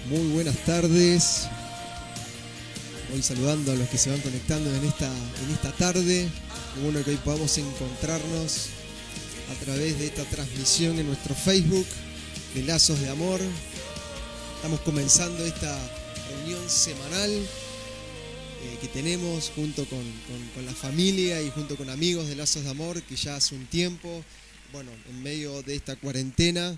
Muy buenas tardes. Voy saludando a los que se van conectando en esta tarde. Qué bueno que hoy podamos encontrarnos a través de esta transmisión en nuestro Facebook de Lazos de Amor. Estamos comenzando esta reunión semanal que tenemos junto con la familia y junto con amigos de Lazos de Amor, que ya hace un tiempo, en medio de esta cuarentena,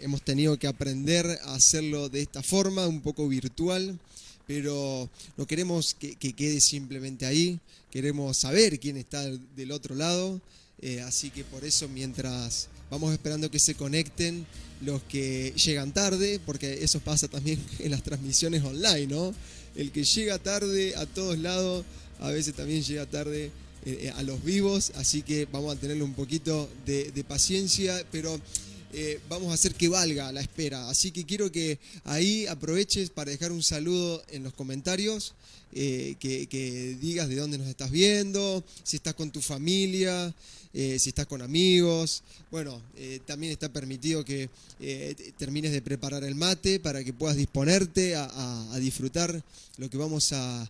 hemos tenido que aprender a hacerlo de esta forma, un poco virtual, pero no queremos que quede simplemente ahí, queremos saber quién está del otro lado, así que por eso mientras vamos esperando que se conecten los que llegan tarde, porque eso pasa también en las transmisiones online, ¿no? El que llega tarde a todos lados, a veces también llega tarde a los vivos, así que vamos a tenerle un poquito de paciencia, pero vamos a hacer que valga la espera. Así que quiero que ahí aproveches para dejar un saludo en los comentarios, que digas de dónde nos estás viendo, si estás con tu familia, si estás con amigos. También está permitido que termines de preparar el mate para que puedas disponerte a disfrutar lo que vamos a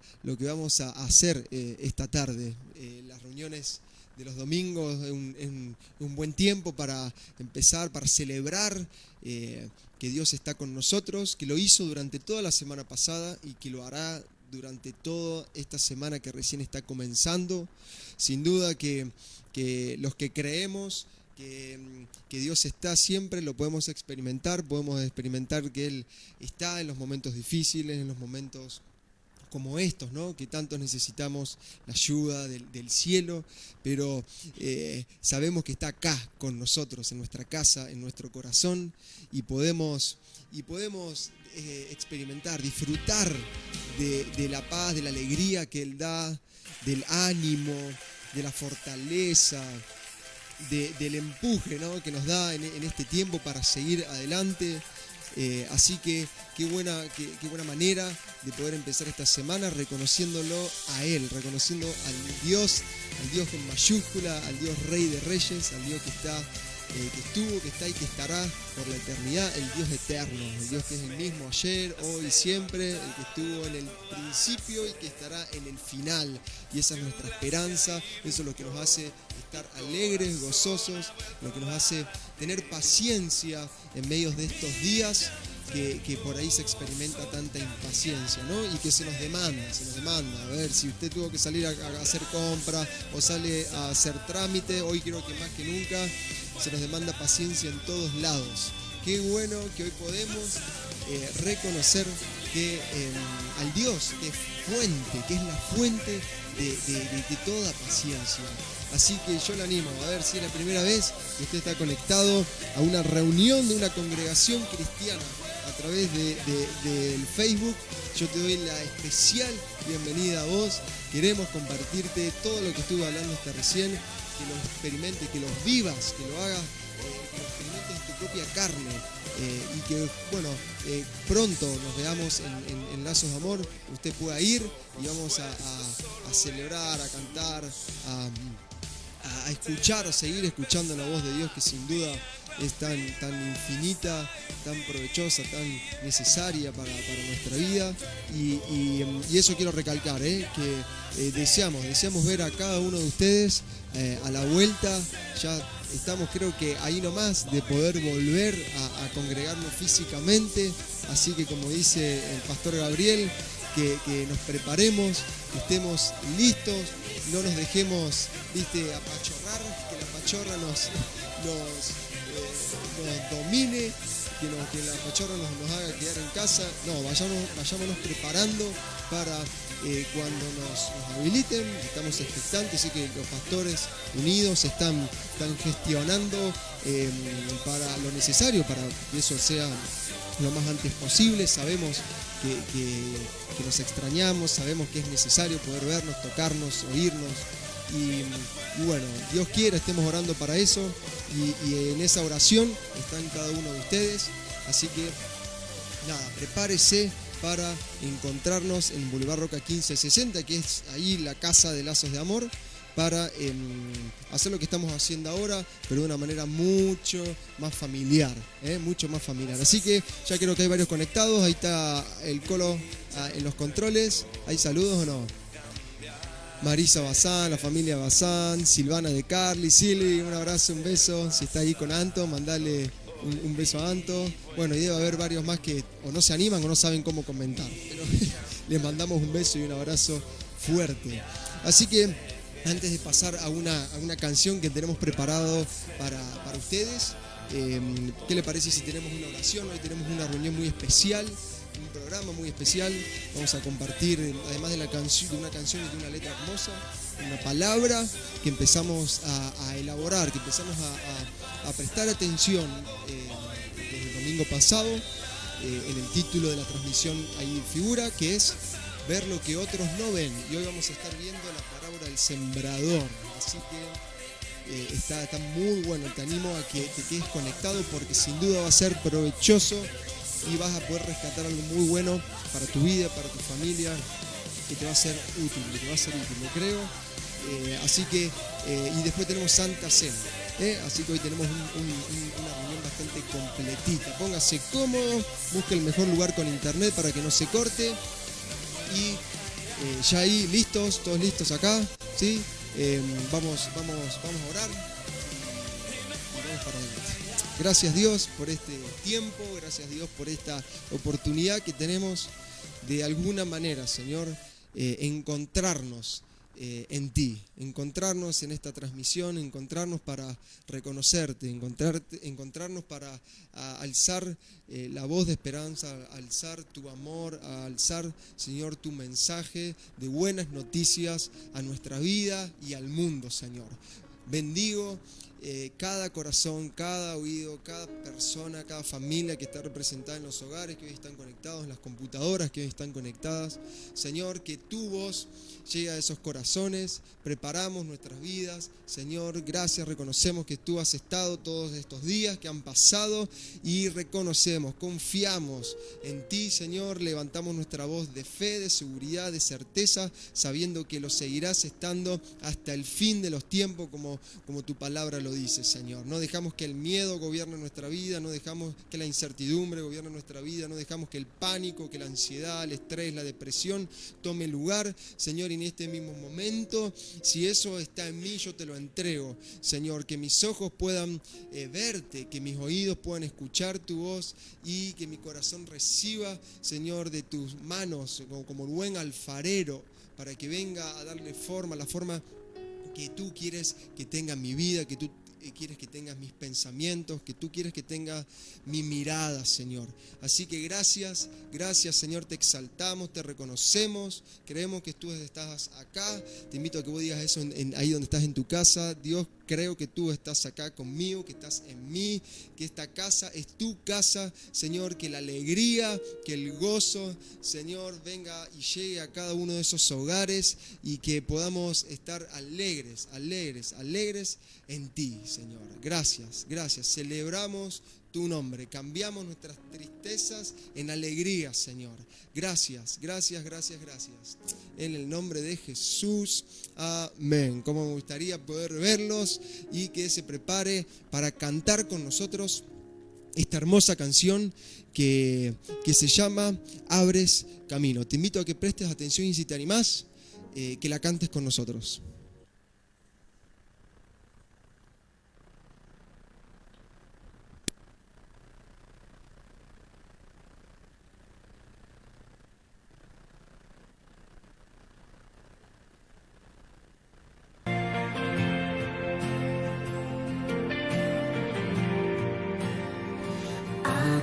hacer esta tarde. Las reuniones de los domingos es un buen tiempo para empezar, para celebrar que Dios está con nosotros, que lo hizo durante toda la semana pasada y que lo hará durante toda esta semana que recién está comenzando. Sin duda que los que creemos que Dios está siempre, lo podemos experimentar que Él está en los momentos difíciles, en los momentos como estos, ¿no? Que tanto necesitamos la ayuda del cielo, pero sabemos que está acá con nosotros, en nuestra casa, en nuestro corazón, y podemos experimentar, disfrutar de la paz, de la alegría que Él da, del ánimo, de la fortaleza, del empuje, ¿no? Que nos da en este tiempo para seguir adelante. Así que qué buena manera de poder empezar esta semana reconociéndolo a Él, reconociendo al Dios con mayúscula, al Dios Rey de Reyes, al Dios que está, que estuvo, que está y que estará por la eternidad, el Dios eterno, el Dios que es el mismo ayer, hoy y siempre, el que estuvo en el principio y que estará en el final. Y esa es nuestra esperanza, eso es lo que nos hace estar alegres, gozosos, lo que nos hace tener paciencia en medio de estos días que por ahí se experimenta tanta impaciencia, ¿no? Y que se nos demanda. A ver, si usted tuvo que salir a hacer compra o sale a hacer trámite, hoy creo que más que nunca se nos demanda paciencia en todos lados. Qué bueno que hoy podemos reconocer que al Dios que es la fuente de toda paciencia. Así que yo le animo, a ver si es la primera vez que usted está conectado a una reunión de una congregación cristiana a través del Facebook. Yo te doy la especial bienvenida a vos. Queremos compartirte todo lo que estuve hablando hasta recién, que lo experimentes, que lo vivas, que lo hagas, que lo experimentes en tu propia carne. Y que pronto nos veamos en Lazos de Amor, usted pueda ir y vamos a celebrar, a cantar, a escuchar, a seguir escuchando la voz de Dios, que sin duda es tan infinita, tan provechosa, tan necesaria para nuestra vida. Y eso quiero recalcar, que deseamos ver a cada uno de ustedes a la vuelta, ya estamos creo que ahí nomás de poder volver a congregarnos físicamente, así que como dice el pastor Gabriel, que nos preparemos, que estemos listos, no nos dejemos, apachorrar, que la pachorra nos domine, que la pachorra nos haga quedar en casa. No, vayámonos preparando para cuando nos habiliten. Estamos expectantes, así que los pastores unidos están gestionando para lo necesario para que eso sea lo más antes posible. Sabemos que nos extrañamos, sabemos que es necesario poder vernos, tocarnos, oírnos. Y bueno, Dios quiera, estemos orando para eso, y en esa oración están cada uno de ustedes. Así que nada, prepárese para encontrarnos en Boulevard Roca 1560, que es ahí la casa de Lazos de Amor, para hacer lo que estamos haciendo ahora, pero de una manera mucho más familiar, mucho más familiar. Así que ya creo que hay varios conectados. Ahí está el Colo en los controles. ¿Hay saludos o no? Marisa Bazán, la familia Bazán, Silvana de Carly, Silvi, un abrazo, un beso. Si está ahí con Anto, mandale un beso a Anto. Bueno, y debe haber varios más que o no se animan o no saben cómo comentar, pero les mandamos un beso y un abrazo fuerte. Así que antes de pasar a una canción que tenemos preparado para ustedes, ¿qué le parece si tenemos una oración? Hoy tenemos una reunión muy especial, un programa muy especial. Vamos a compartir, además de una canción y de una letra hermosa, una palabra que empezamos a elaborar, que empezamos a prestar atención desde el domingo pasado. En el título de la transmisión ahí figura, que es ver lo que otros no ven. Y hoy vamos a estar viendo la parábola del sembrador. Así que está muy bueno. Te animo a que te quedes conectado, porque sin duda va a ser provechoso y vas a poder rescatar algo muy bueno para tu vida, para tu familia, que te va a ser útil, lo creo. Así que, y después tenemos Santa Cena. Así que hoy tenemos una reunión bastante completita. Póngase cómodo, busque el mejor lugar con internet para que no se corte. Y ya ahí listos, todos listos acá, ¿sí? Vamos a orar y vamos para adelante. Gracias Dios por este tiempo, gracias Dios por esta oportunidad que tenemos de alguna manera, Señor, encontrarnos en ti, encontrarnos en esta transmisión, encontrarnos para reconocerte, encontrarnos para alzar la voz de esperanza, alzar tu amor, alzar, Señor, tu mensaje de buenas noticias a nuestra vida y al mundo, Señor. Bendigo cada corazón, cada oído, cada persona, cada familia que está representada en los hogares que hoy están conectados, en las computadoras que hoy están conectadas. Señor, que tu voz llegue a esos corazones, preparamos nuestras vidas. Señor, gracias, reconocemos que tú has estado todos estos días que han pasado y reconocemos, confiamos en ti, Señor, levantamos nuestra voz de fe, de seguridad, de certeza, sabiendo que lo seguirás estando hasta el fin de los tiempos, como tu palabra lo dice, Señor. No dejamos que el miedo gobierne nuestra vida, no dejamos que la incertidumbre gobierne nuestra vida, no dejamos que el pánico, que la ansiedad, el estrés, la depresión tome lugar, Señor. Y en este mismo momento, si eso está en mí, yo te lo entrego, Señor. Que mis ojos puedan verte, que mis oídos puedan escuchar tu voz y que mi corazón reciba, Señor, de tus manos como buen alfarero, para que venga a darle forma, la forma que tú quieres que tenga mi vida, que tú quieres que tengas mis pensamientos, que tú quieres que tenga mi mirada, Señor. Así que gracias, Señor, te exaltamos, te reconocemos, creemos que tú estás acá. Te invito a que vos digas eso ahí donde estás en tu casa. Dios, creo que tú estás acá conmigo, que estás en mí, que esta casa es tu casa, Señor. Que la alegría, que el gozo, Señor, venga y llegue a cada uno de esos hogares y que podamos estar alegres en ti, Señor. Gracias. Celebramos tu nombre, cambiamos nuestras tristezas en alegría, Señor. Gracias. En el nombre de Jesús, amén. Como me gustaría poder verlos y que se prepare para cantar con nosotros esta hermosa canción que se llama Abres Camino. Te invito a que prestes atención y si te animás, que la cantes con nosotros.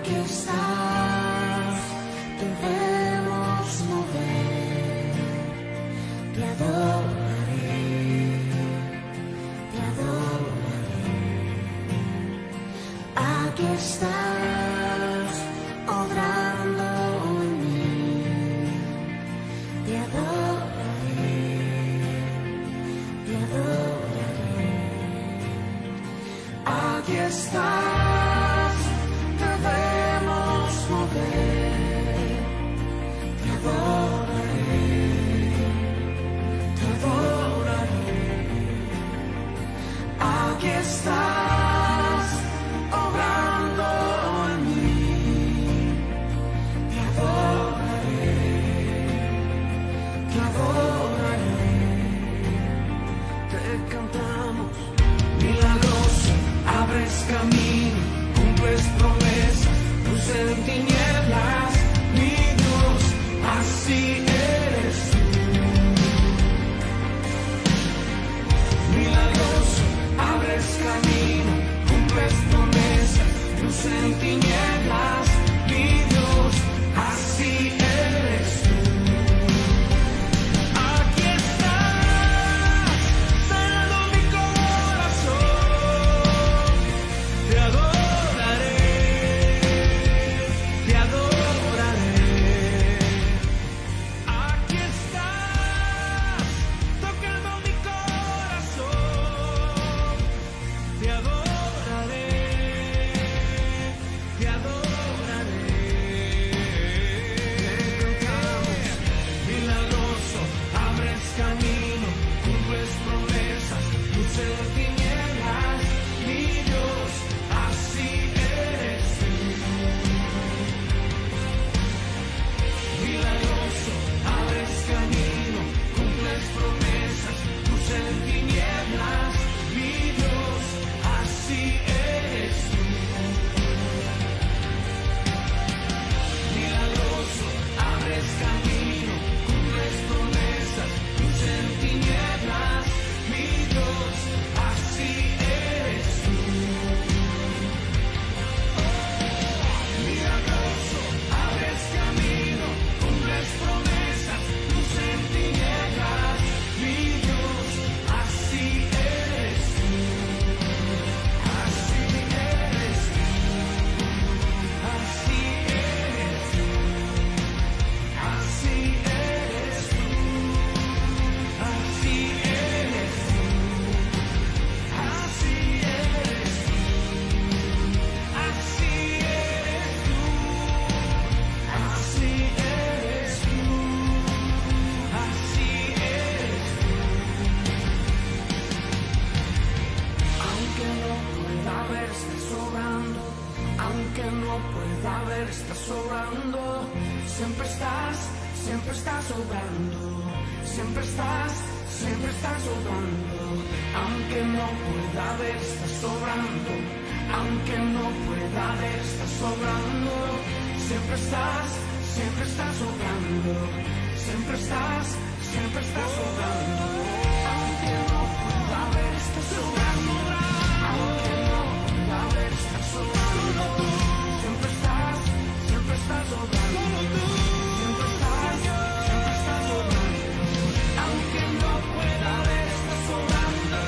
aquí estás, debemos mover, te adoraré, te adoraré. Aquí estás, obrando en mí, te adoraré, te adoraré. Aquí estás, debemos mover, te adoraré, te adoraré. Aquí estás, obrando en mí, te adoraré, te adoraré. Te cantamos, milagroso, abres camino, cumples promesas, luz en tinieblas, mi Dios, así eres tú. Milagroso, abres camino, cumples promesas, luz en tinieblas, mi Dios, así eres tú. Aquí estás, sanando mi corazón, te adoraré, te adoraré. Aquí estás, tocando mi corazón, te adoraré, te adoraré. Te cantamos, milagroso, abres camino, cumples promesas, luz en tinieblas, mi Dios, así eres tú. Milagroso, abres camino, cumples promesas, luz en tinieblas, mi Dios, así eres tú. Milagroso, abres camino, cumples promesas, luz en tinieblas, mi Dios, así eres tú. Milagroso, abres camino, cumples promesas, luz en tinieblas, mi Dios, así eres tú. Así eres tú. Así eres tú. Así eres tú. Así eres tú. Así eres tú. Así eres tú. Así eres tú. Así eres tú. Aunque no pueda ver, estás sobrando. Aunque no pueda ver, estás sobrando. Siempre estás sobrando. Siempre estás sobrando. Aunque no pueda ver, estás sobrando. Aunque no pueda ver, estás sobrando. Siempre estás sobrando. Siempre estás sobrando. Aunque no pueda ver, estás sobrando. Aunque no pueda ver, estás sobrando. Siempre estás sobrando. Siempre estás sobrando. Aunque no pueda ver, estás sobrando.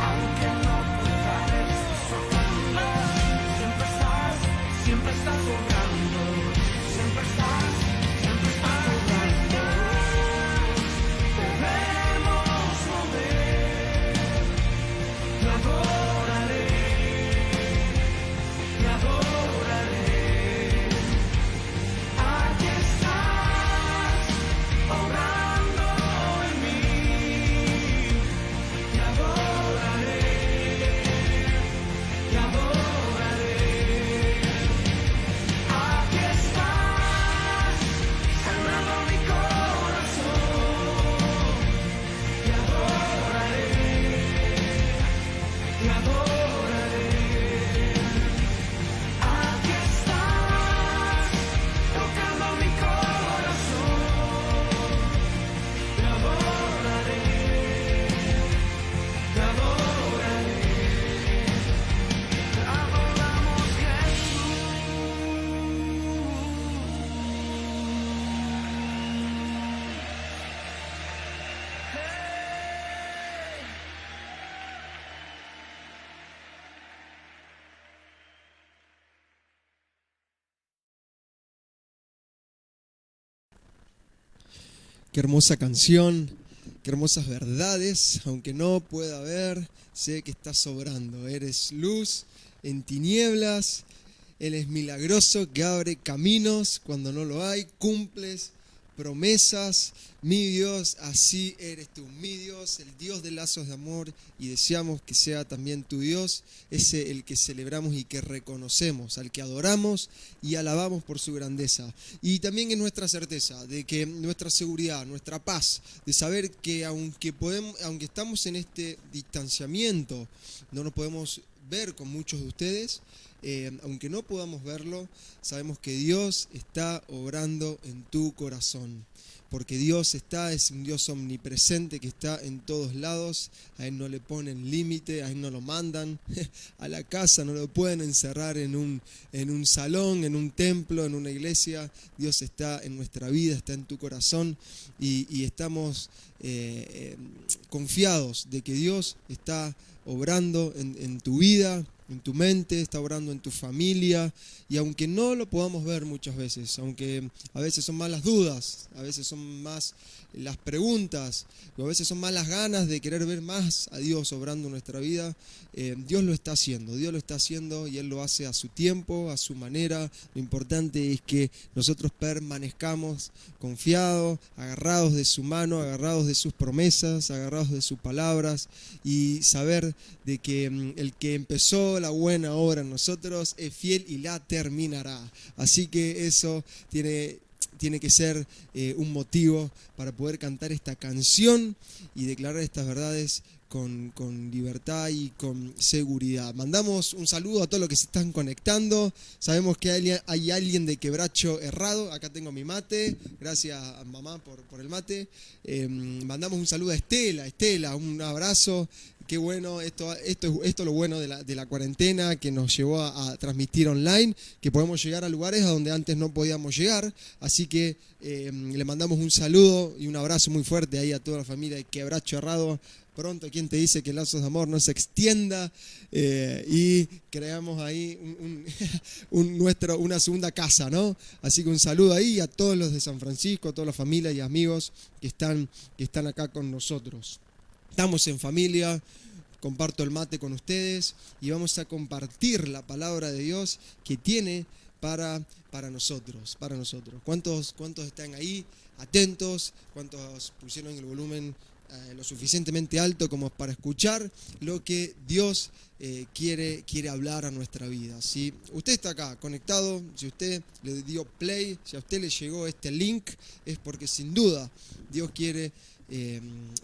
Aunque no pueda ver, estás sobrando. Siempre estás sobrando. Siempre estás sobrando. Debemos mover, Qué hermosa canción, qué hermosas verdades, aunque no pueda ver, sé que estás obrando. Eres luz en tinieblas, eres milagroso que abre caminos cuando no lo hay, cumples promesas. Mi Dios, así eres tú, mi Dios, el Dios de lazos de amor, y deseamos que sea también tu Dios, ese el que celebramos y que reconocemos, al que adoramos y alabamos por su grandeza. Y también es nuestra certeza de que nuestra seguridad, nuestra paz, de saber que aunque estamos en este distanciamiento, no nos podemos ver con muchos de ustedes, aunque no podamos verlo, sabemos que Dios está obrando en tu corazón. Porque Dios es un Dios omnipresente que está en todos lados. A Él no le ponen límite, a Él no lo mandan a la casa, no lo pueden encerrar en un salón, en un templo, en una iglesia. Dios está en nuestra vida, está en tu corazón y estamos confiados de que Dios está obrando en tu vida, en tu mente, está obrando en tu familia, y aunque no lo podamos ver muchas veces, aunque a veces son más las dudas, a veces son más las preguntas, o a veces son más las ganas de querer ver más a Dios obrando en nuestra vida, Dios lo está haciendo y Él lo hace a su tiempo, a su manera. Lo importante es que nosotros permanezcamos confiados, agarrados de su mano, agarrados de sus promesas, agarrados de sus palabras, y saber de que el que empezó la buena obra en nosotros es fiel y la terminará. Así que eso tiene que ser un motivo para poder cantar esta canción y declarar estas verdades con libertad y con seguridad. Mandamos un saludo a todos los que se están conectando. Sabemos que hay alguien de Quebracho Herrado. Acá tengo mi mate. Gracias a mamá por el mate. Mandamos un saludo a Estela, un abrazo. Qué bueno, esto es lo bueno de la cuarentena, que nos llevó a transmitir online, que podemos llegar a lugares a donde antes no podíamos llegar. Así que le mandamos un saludo y un abrazo muy fuerte ahí a toda la familia de Quebracho Herrado. Pronto, ¿quién te dice que Lazos de Amor no se extienda y creamos ahí una segunda casa, ¿no? Así que un saludo ahí a todos los de San Francisco, a toda la familia y amigos que están acá con nosotros. Estamos en familia, comparto el mate con ustedes y vamos a compartir la palabra de Dios que tiene para nosotros. ¿Cuántos están ahí atentos? ¿Cuántos pusieron el volumen lo suficientemente alto como para escuchar lo que Dios quiere hablar a nuestra vida? Si usted está acá conectado, si usted le dio play, si a usted le llegó este link, es porque sin duda Dios quiere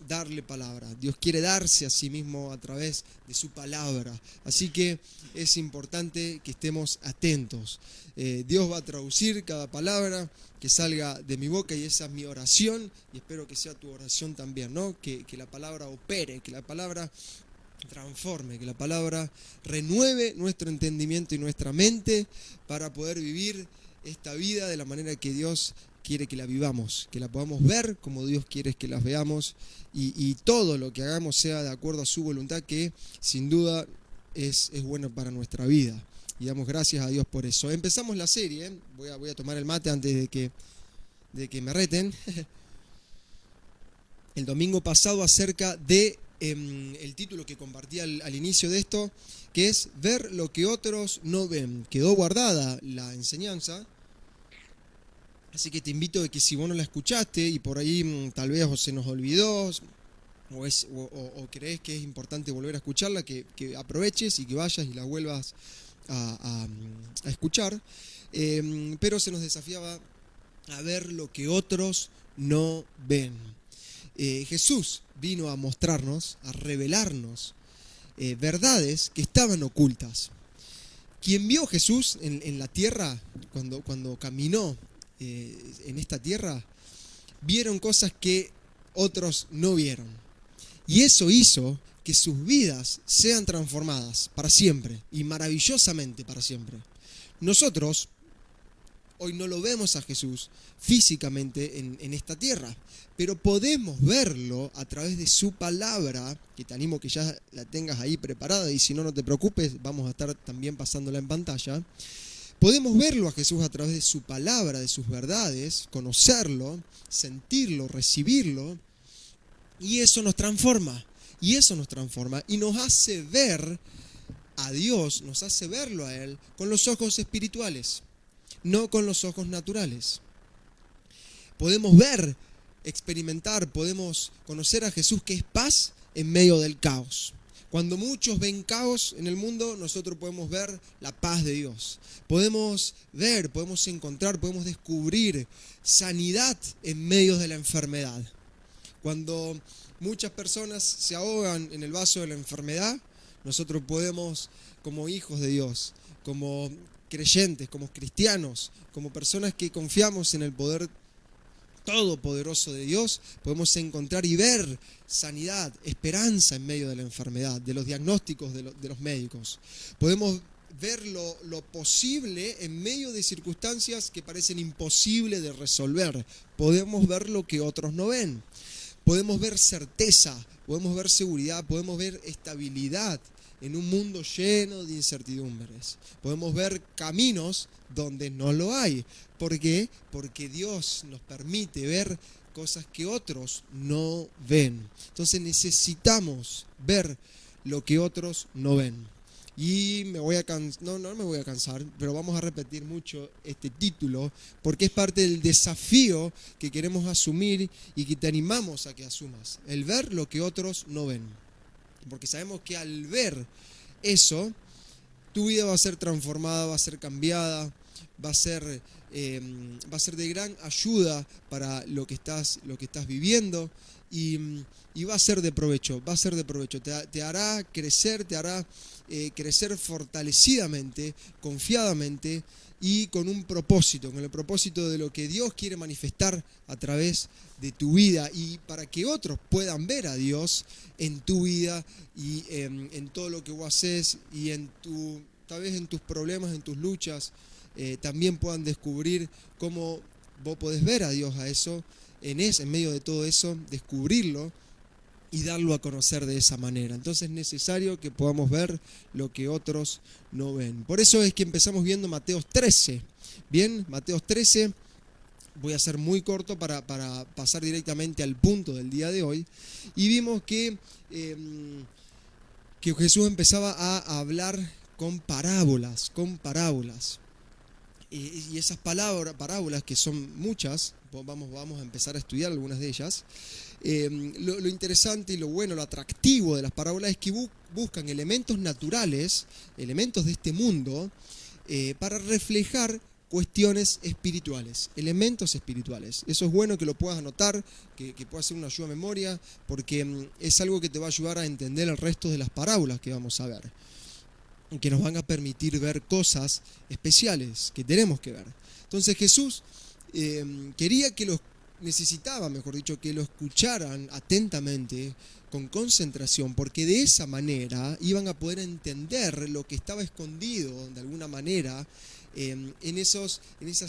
darle palabra. Dios quiere darse a sí mismo a través de su palabra. Así que es importante que estemos atentos. Dios va a traducir cada palabra que salga de mi boca, y esa es mi oración, y espero que sea tu oración también, ¿no? Que la palabra opere, que la palabra transforme, que la palabra renueve nuestro entendimiento y nuestra mente para poder vivir esta vida de la manera que Dios quiere que la vivamos, que la podamos ver como Dios quiere que las veamos, y todo lo que hagamos sea de acuerdo a su voluntad, que sin duda es bueno para nuestra vida. Y damos gracias a Dios por eso. Empezamos la serie, voy a tomar el mate antes de que me reten. El domingo pasado acerca de el título que compartí al inicio de esto, que es ver lo que otros no ven. Quedó guardada la enseñanza. Así que te invito a que si vos no la escuchaste y por ahí tal vez se nos olvidó o crees que es importante volver a escucharla, que aproveches y que vayas y la vuelvas a escuchar. Pero se nos desafiaba a ver lo que otros no ven. Jesús vino a mostrarnos, a revelarnos verdades que estaban ocultas. Quien vio a Jesús en la tierra, cuando caminó en esta tierra, vieron cosas que otros no vieron, y eso hizo que sus vidas sean transformadas para siempre, y maravillosamente para siempre. Nosotros hoy no lo vemos a Jesús físicamente en esta tierra, pero podemos verlo a través de su palabra, que te animo que ya la tengas ahí preparada, y si no, no te preocupes, vamos a estar también pasándola en pantalla. Podemos verlo a Jesús a través de su palabra, de sus verdades, conocerlo, sentirlo, recibirlo, y eso nos transforma, y nos hace ver a Dios, nos hace verlo a Él con los ojos espirituales, no con los ojos naturales. Podemos ver, experimentar, podemos conocer a Jesús, que es paz en medio del caos. Cuando muchos ven caos en el mundo, nosotros podemos ver la paz de Dios. Podemos ver, podemos encontrar, podemos descubrir sanidad en medio de la enfermedad. Cuando muchas personas se ahogan en el vaso de la enfermedad, nosotros podemos, como hijos de Dios, como creyentes, como cristianos, como personas que confiamos en el poder todopoderoso de Dios, podemos encontrar y ver sanidad, esperanza en medio de la enfermedad, de los diagnósticos de los médicos. Podemos ver lo posible en medio de circunstancias que parecen imposibles de resolver. Podemos ver lo que otros no ven. Podemos ver certeza, podemos ver seguridad, podemos ver estabilidad en un mundo lleno de incertidumbres. Podemos ver caminos donde no lo hay. ¿Por qué? Porque Dios nos permite ver cosas que otros no ven. Entonces necesitamos ver lo que otros no ven. Y no me voy a cansar, pero vamos a repetir mucho este título, porque es parte del desafío que queremos asumir y que te animamos a que asumas. El ver lo que otros no ven. Porque sabemos que al ver eso, tu vida va a ser transformada, va a ser cambiada, va a ser de gran ayuda para lo que estás viviendo y va a ser de provecho, te hará crecer, crecer fortalecidamente, confiadamente y con un propósito, con el propósito de lo que Dios quiere manifestar a través de tu vida y para que otros puedan ver a Dios en tu vida y en todo lo que vos haces y tal vez en tus problemas, en tus luchas, también puedan descubrir cómo vos podés ver a Dios en medio de todo eso, descubrirlo y darlo a conocer de esa manera. Entonces es necesario que podamos ver lo que otros no ven. Por eso es que empezamos viendo Mateo 13. Bien, Mateo 13, voy a ser muy corto para pasar directamente al punto del día de hoy. Y vimos que Jesús empezaba a hablar con parábolas. Y esas parábolas, que son muchas, vamos a empezar a estudiar algunas de ellas. Lo interesante y lo bueno, lo atractivo de las parábolas es que buscan elementos naturales, elementos de este mundo, para reflejar cuestiones espirituales, elementos espirituales. Eso es bueno que lo puedas anotar, que puedas hacer una ayuda a memoria, porque es algo que te va a ayudar a entender el resto de las parábolas que vamos a ver, que nos van a permitir ver cosas especiales que tenemos que ver. Entonces Jesús necesitaba que lo escucharan atentamente, con concentración, porque de esa manera iban a poder entender lo que estaba escondido de alguna manera en esas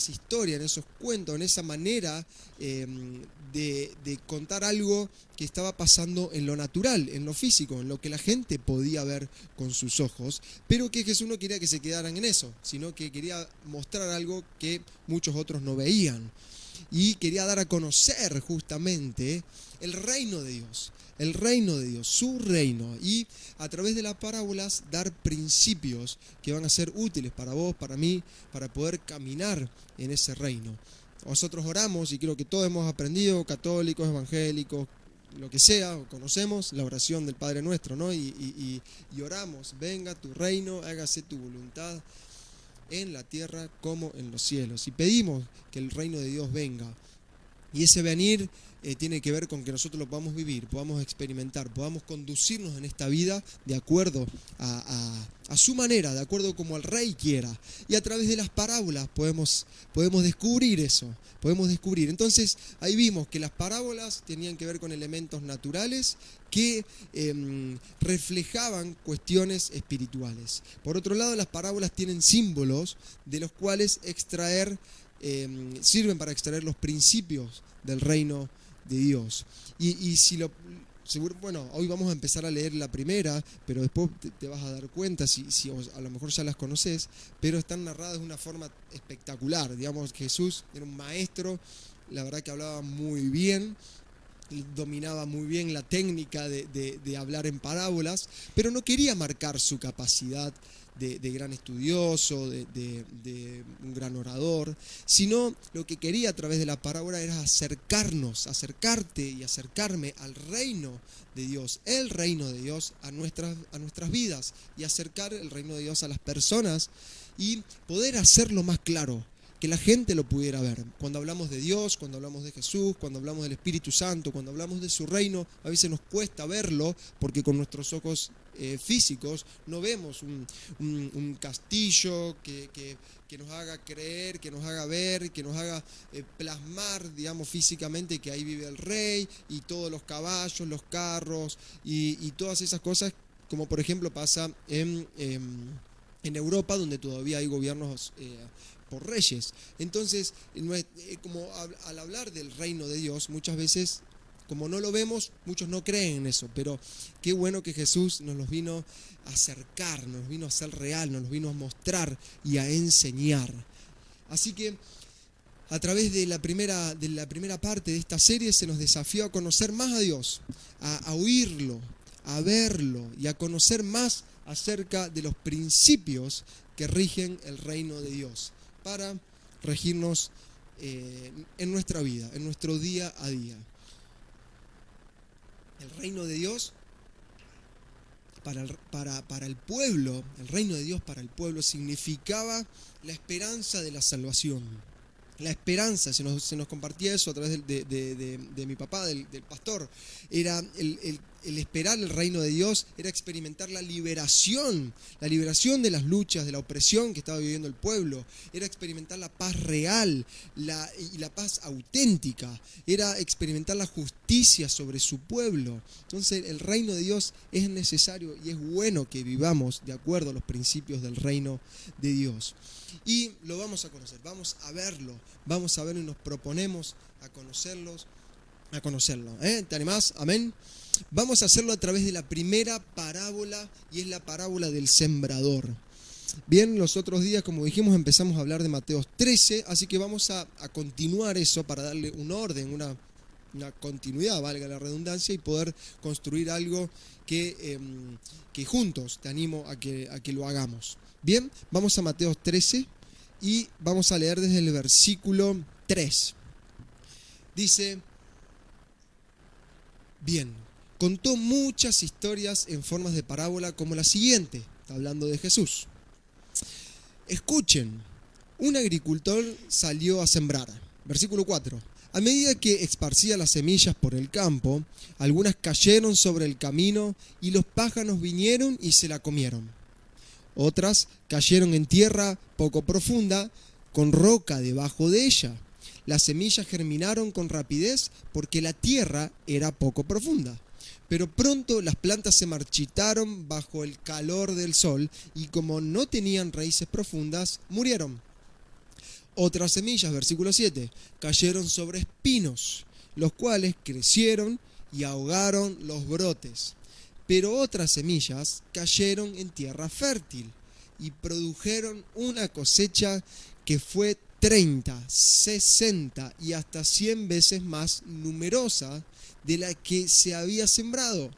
historias, en esos cuentos, en esa manera de contar algo que estaba pasando en lo natural, en lo físico, en lo que la gente podía ver con sus ojos, pero que Jesús no quería que se quedaran en eso, sino que quería mostrar algo que muchos otros no veían. Y quería dar a conocer justamente el reino de Dios, su reino, y a través de las parábolas dar principios que van a ser útiles para vos, para mí, para poder caminar en ese reino. Nosotros oramos, y creo que todos hemos aprendido, católicos, evangélicos, lo que sea, conocemos la oración del Padre Nuestro, ¿no? Y oramos: venga tu reino, hágase tu voluntad en la tierra como en los cielos. Y pedimos que el reino de Dios venga. Y ese venir tiene que ver con que nosotros lo podamos vivir, podamos experimentar, podamos conducirnos en esta vida de acuerdo a su manera, de acuerdo como el Rey quiera. Y a través de las parábolas podemos descubrir eso, Entonces ahí vimos que las parábolas tenían que ver con elementos naturales que reflejaban cuestiones espirituales. Por otro lado, las parábolas tienen símbolos de los cuales sirven para extraer los principios del reino de Dios. Y si bueno, hoy vamos a empezar a leer la primera, pero después te vas a dar cuenta, si a lo mejor ya las conoces, pero están narradas de una forma espectacular. Digamos, Jesús era un maestro, la verdad que hablaba muy bien, dominaba muy bien la técnica de hablar en parábolas, pero no quería marcar su capacidad de gran estudioso, de un gran orador, sino lo que quería a través de la parábola era acercarte y acercarme al reino de Dios, el reino de Dios a nuestras vidas, y acercar el reino de Dios a las personas y poder hacerlo más claro, que la gente lo pudiera ver. Cuando hablamos de Dios, cuando hablamos de Jesús, cuando hablamos del Espíritu Santo, cuando hablamos de su reino, a veces nos cuesta verlo porque con nuestros ojos físicos no vemos un castillo que nos haga creer, que nos haga ver, que nos haga plasmar, digamos, físicamente que ahí vive el rey y todos los caballos, los carros y todas esas cosas, como por ejemplo pasa en Europa, donde todavía hay gobiernos por reyes. Entonces, como al hablar del reino de Dios, muchas veces, como no lo vemos, muchos no creen en eso, pero qué bueno que Jesús nos los vino a acercar, nos vino a hacer real, nos los vino a mostrar y a enseñar. Así que a través de la primera parte de esta serie se nos desafió a conocer más a Dios, a oírlo, a verlo y a conocer más acerca de los principios que rigen el reino de Dios, para regirnos en nuestra vida, en nuestro día a día. El reino de Dios para el pueblo, el reino de Dios para el pueblo significaba la esperanza de la salvación. La esperanza, se nos compartía eso a través de mi papá, del pastor. Era el esperar el reino de Dios, era experimentar la liberación de las luchas, de la opresión que estaba viviendo el pueblo. Era experimentar la paz real y la paz auténtica. Era experimentar la justicia sobre su pueblo. Entonces el reino de Dios es necesario y es bueno que vivamos de acuerdo a los principios del reino de Dios. Y lo vamos a conocer, vamos a verlo y nos proponemos a conocerlo. ¿Te animás? Amén. Vamos a hacerlo a través de la primera parábola, y es la parábola del sembrador. Bien, los otros días, como dijimos, empezamos a hablar de Mateo 13, así que vamos a continuar eso para darle un orden, una continuidad, valga la redundancia, y poder construir algo que juntos te animo a que lo hagamos. Bien, vamos a Mateo 13 y vamos a leer desde el versículo 3. Dice: bien, contó muchas historias en formas de parábola como la siguiente, está hablando de Jesús. Escuchen, un agricultor salió a sembrar. Versículo 4. A medida que esparcía las semillas por el campo, algunas cayeron sobre el camino y los pájaros vinieron y se la comieron. Otras cayeron en tierra poco profunda, con roca debajo de ella. Las semillas germinaron con rapidez porque la tierra era poco profunda. Pero pronto las plantas se marchitaron bajo el calor del sol y como no tenían raíces profundas, murieron. Otras semillas, versículo 7, cayeron sobre espinos, los cuales crecieron y ahogaron los brotes. Pero otras semillas cayeron en tierra fértil y produjeron una cosecha que fue 30, 60 y hasta 100 veces más numerosa de la que se había sembrado.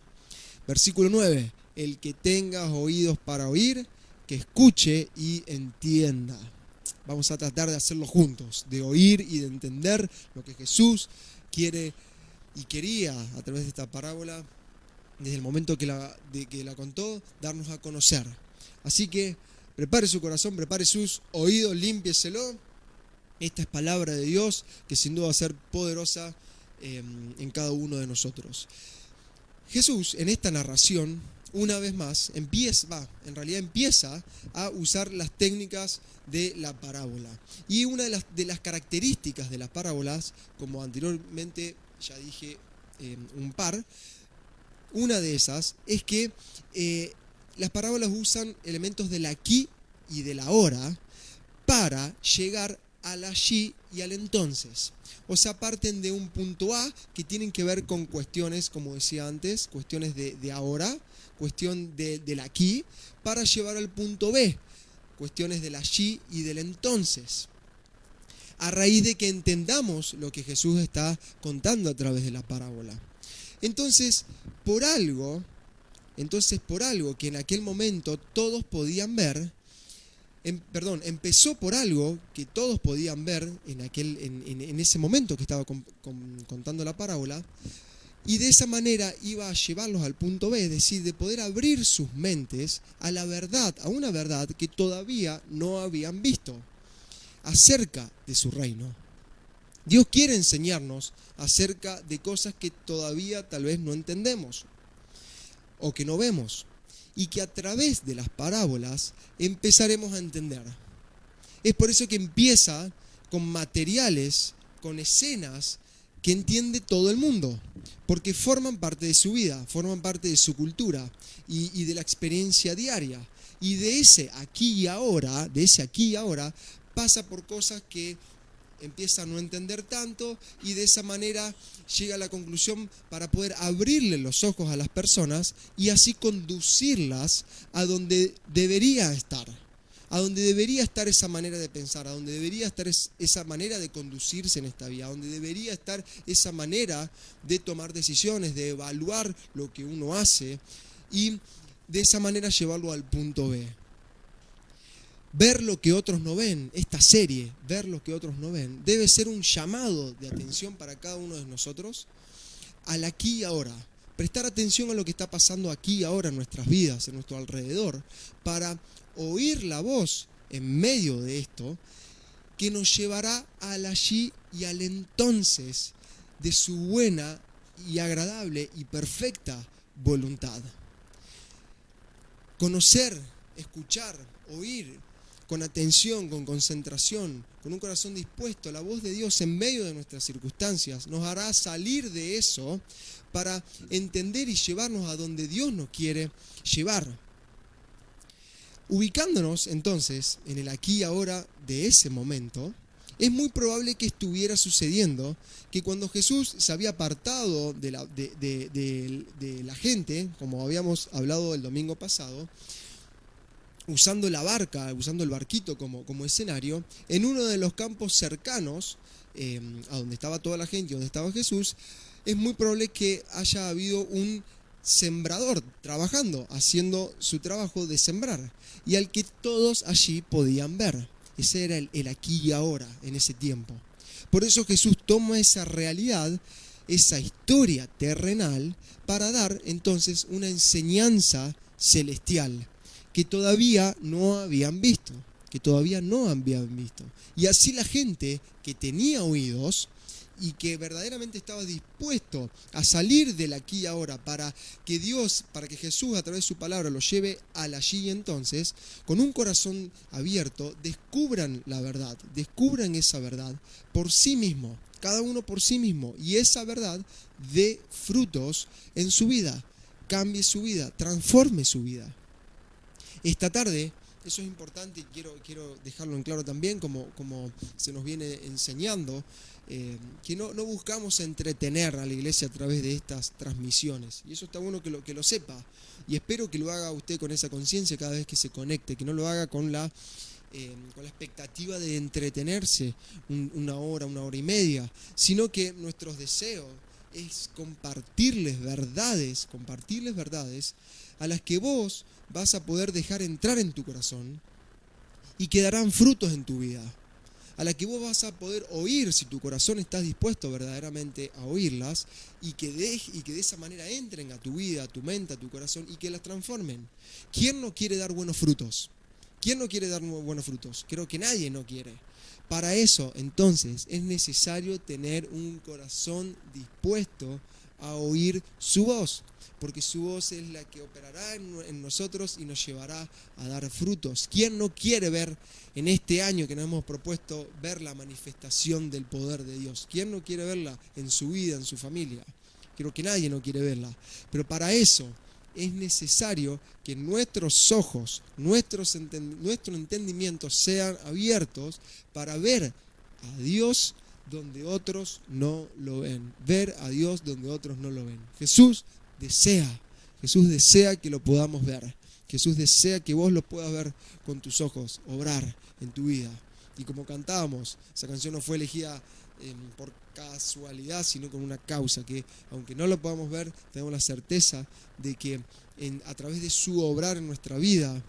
Versículo 9. El que tenga oídos para oír, que escuche y entienda. Vamos a tratar de hacerlo juntos, de oír y de entender lo que Jesús quiere y quería a través de esta parábola, desde el momento que la contó, darnos a conocer. Así que prepare su corazón, prepare sus oídos, límpieselo. Esta es palabra de Dios que sin duda va a ser poderosa en cada uno de nosotros. Jesús en esta narración, una vez más, empieza a usar las técnicas de la parábola. Y una de las características de las parábolas, como anteriormente ya dije un par, una de esas es que las parábolas usan elementos del aquí y del ahora para llegar al allí y al entonces. O sea, parten de un punto A que tienen que ver con cuestiones, como decía antes, cuestiones de ahora, cuestión del aquí, para llevar al punto B, cuestiones del allí y del entonces. A raíz de que entendamos lo que Jesús está contando a través de la parábola. Entonces, por algo que en aquel momento todos podían ver, empezó por algo que todos podían ver en ese momento que estaba contando la parábola, y de esa manera iba a llevarlos al punto B, es decir, de poder abrir sus mentes a la verdad, a una verdad que todavía no habían visto, acerca de su reino. Dios quiere enseñarnos acerca de cosas que todavía tal vez no entendemos o que no vemos, y que a través de las parábolas empezaremos a entender. Es por eso que empieza con materiales, con escenas que entiende todo el mundo, porque forman parte de su vida, forman parte de su cultura y de la experiencia diaria. Y de ese aquí y ahora, pasa por cosas que empieza a no entender tanto, y de esa manera llega a la conclusión para poder abrirle los ojos a las personas y así conducirlas a donde debería estar esa manera de pensar, a donde debería estar esa manera de conducirse en esta vida, a donde debería estar esa manera de tomar decisiones, de evaluar lo que uno hace, y de esa manera llevarlo al punto B. Ver lo que otros no ven, esta serie, ver lo que otros no ven, debe ser un llamado de atención para cada uno de nosotros al aquí y ahora. Prestar atención a lo que está pasando aquí y ahora en nuestras vidas, en nuestro alrededor, para oír la voz en medio de esto que nos llevará al allí y al entonces de su buena y agradable y perfecta voluntad. Conocer, escuchar, oír con atención, con concentración, con un corazón dispuesto a la voz de Dios en medio de nuestras circunstancias, nos hará salir de eso para entender y llevarnos a donde Dios nos quiere llevar. Ubicándonos entonces en el aquí y ahora de ese momento, es muy probable que estuviera sucediendo que cuando Jesús se había apartado de la gente, como habíamos hablado el domingo pasado, usando la barca, usando el barquito como escenario, en uno de los campos cercanos a donde estaba toda la gente y donde estaba Jesús, es muy probable que haya habido un sembrador trabajando, haciendo su trabajo de sembrar, y al que todos allí podían ver. Ese era el aquí y ahora en ese tiempo. Por eso Jesús toma esa realidad, esa historia terrenal, para dar entonces una enseñanza celestial que todavía no habían visto, Y así la gente que tenía oídos y que verdaderamente estaba dispuesto a salir del aquí y ahora para que Jesús a través de su palabra lo lleve al allí y entonces, con un corazón abierto, descubran la verdad, descubran esa verdad por sí mismo, cada uno por sí mismo, y esa verdad dé frutos en su vida, cambie su vida, transforme su vida. Esta tarde, eso es importante y quiero dejarlo en claro también, como se nos viene enseñando, que no buscamos entretener a la iglesia a través de estas transmisiones. Y eso está bueno que lo sepa. Y espero que lo haga usted con esa conciencia cada vez que se conecte, que no lo haga con la expectativa de entretenerse una hora y media, sino que nuestros deseos es compartirles verdades a las que vos vas a poder dejar entrar en tu corazón y que darán frutos en tu vida, a la que vos vas a poder oír si tu corazón está dispuesto verdaderamente a oírlas, y que de esa manera entren a tu vida, a tu mente, a tu corazón, y que las transformen. ¿Quién no quiere dar buenos frutos? Creo que nadie no quiere. Para eso, entonces, es necesario tener un corazón dispuesto a oír su voz, porque su voz es la que operará en nosotros y nos llevará a dar frutos. ¿Quién no quiere ver en este año que nos hemos propuesto ver la manifestación del poder de Dios? ¿Quién no quiere verla en su vida, en su familia? Creo que nadie no quiere verla, pero para eso es necesario que nuestros ojos, nuestro entendimiento sean abiertos para ver a Dios donde otros no lo ven. Ver a Dios donde otros no lo ven. Jesús desea que lo podamos ver. Jesús desea que vos lo puedas ver con tus ojos, obrar en tu vida. Y como cantábamos, esa canción no fue elegida por casualidad, sino con una causa, que aunque no lo podamos ver, tenemos la certeza de que a través de su obrar en nuestra vida,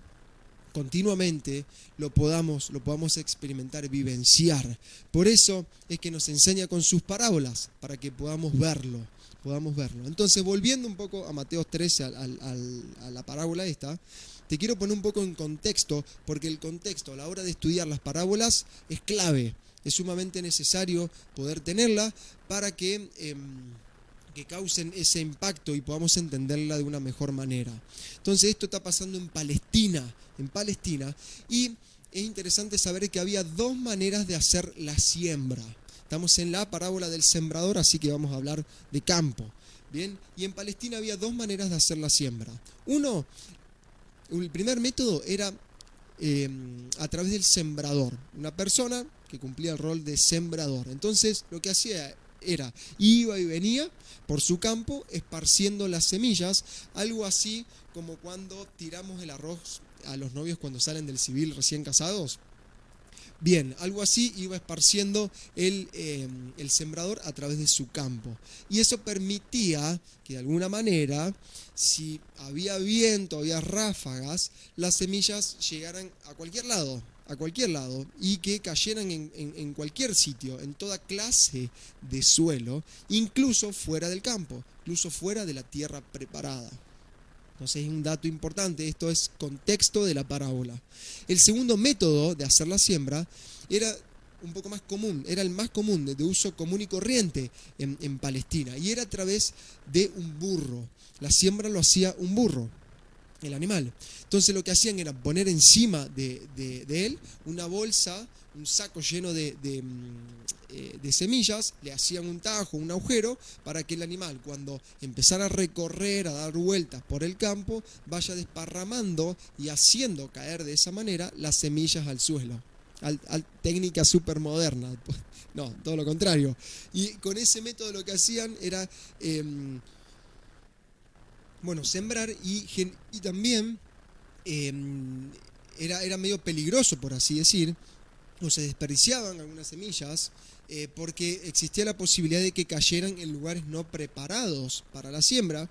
continuamente lo podamos experimentar, vivenciar. Por eso es que nos enseña con sus parábolas, para que podamos verlo. Entonces, volviendo un poco a Mateo 13, a la parábola esta, te quiero poner un poco en contexto, porque el contexto a la hora de estudiar las parábolas es clave. Es sumamente necesario poder tenerla para que causen ese impacto y podamos entenderla de una mejor manera. Entonces, esto está pasando en Palestina, y es interesante saber que había dos maneras de hacer la siembra. Estamos en la parábola del sembrador, así que vamos a hablar de campo. Bien, y en Palestina había dos maneras de hacer la siembra. El primer método era a través del sembrador, una persona que cumplía el rol de sembrador. Entonces, lo que hacía era, iba y venía por su campo esparciendo las semillas, algo así como cuando tiramos el arroz a los novios cuando salen del civil recién casados. Bien, algo así iba esparciendo el sembrador a través de su campo. Y eso permitía que de alguna manera, si había viento, había ráfagas, las semillas llegaran a cualquier lado, y que cayeran en cualquier sitio, en toda clase de suelo, incluso fuera del campo, incluso fuera de la tierra preparada. Entonces es un dato importante, esto es contexto de la parábola. El segundo método de hacer la siembra era un poco más común, era el más común, de uso común y corriente en Palestina, y era a través de un burro. La siembra lo hacía un burro, el animal. Entonces lo que hacían era poner encima de él una bolsa, un saco lleno de semillas, le hacían un tajo, un agujero, para que el animal, cuando empezara a recorrer, a dar vueltas por el campo, vaya desparramando y haciendo caer de esa manera las semillas al suelo. Técnica súper moderna. No, todo lo contrario. Y con ese método lo que hacían era sembrar, y también era medio peligroso, por así decir, o se desperdiciaban algunas semillas, porque existía la posibilidad de que cayeran en lugares no preparados para la siembra,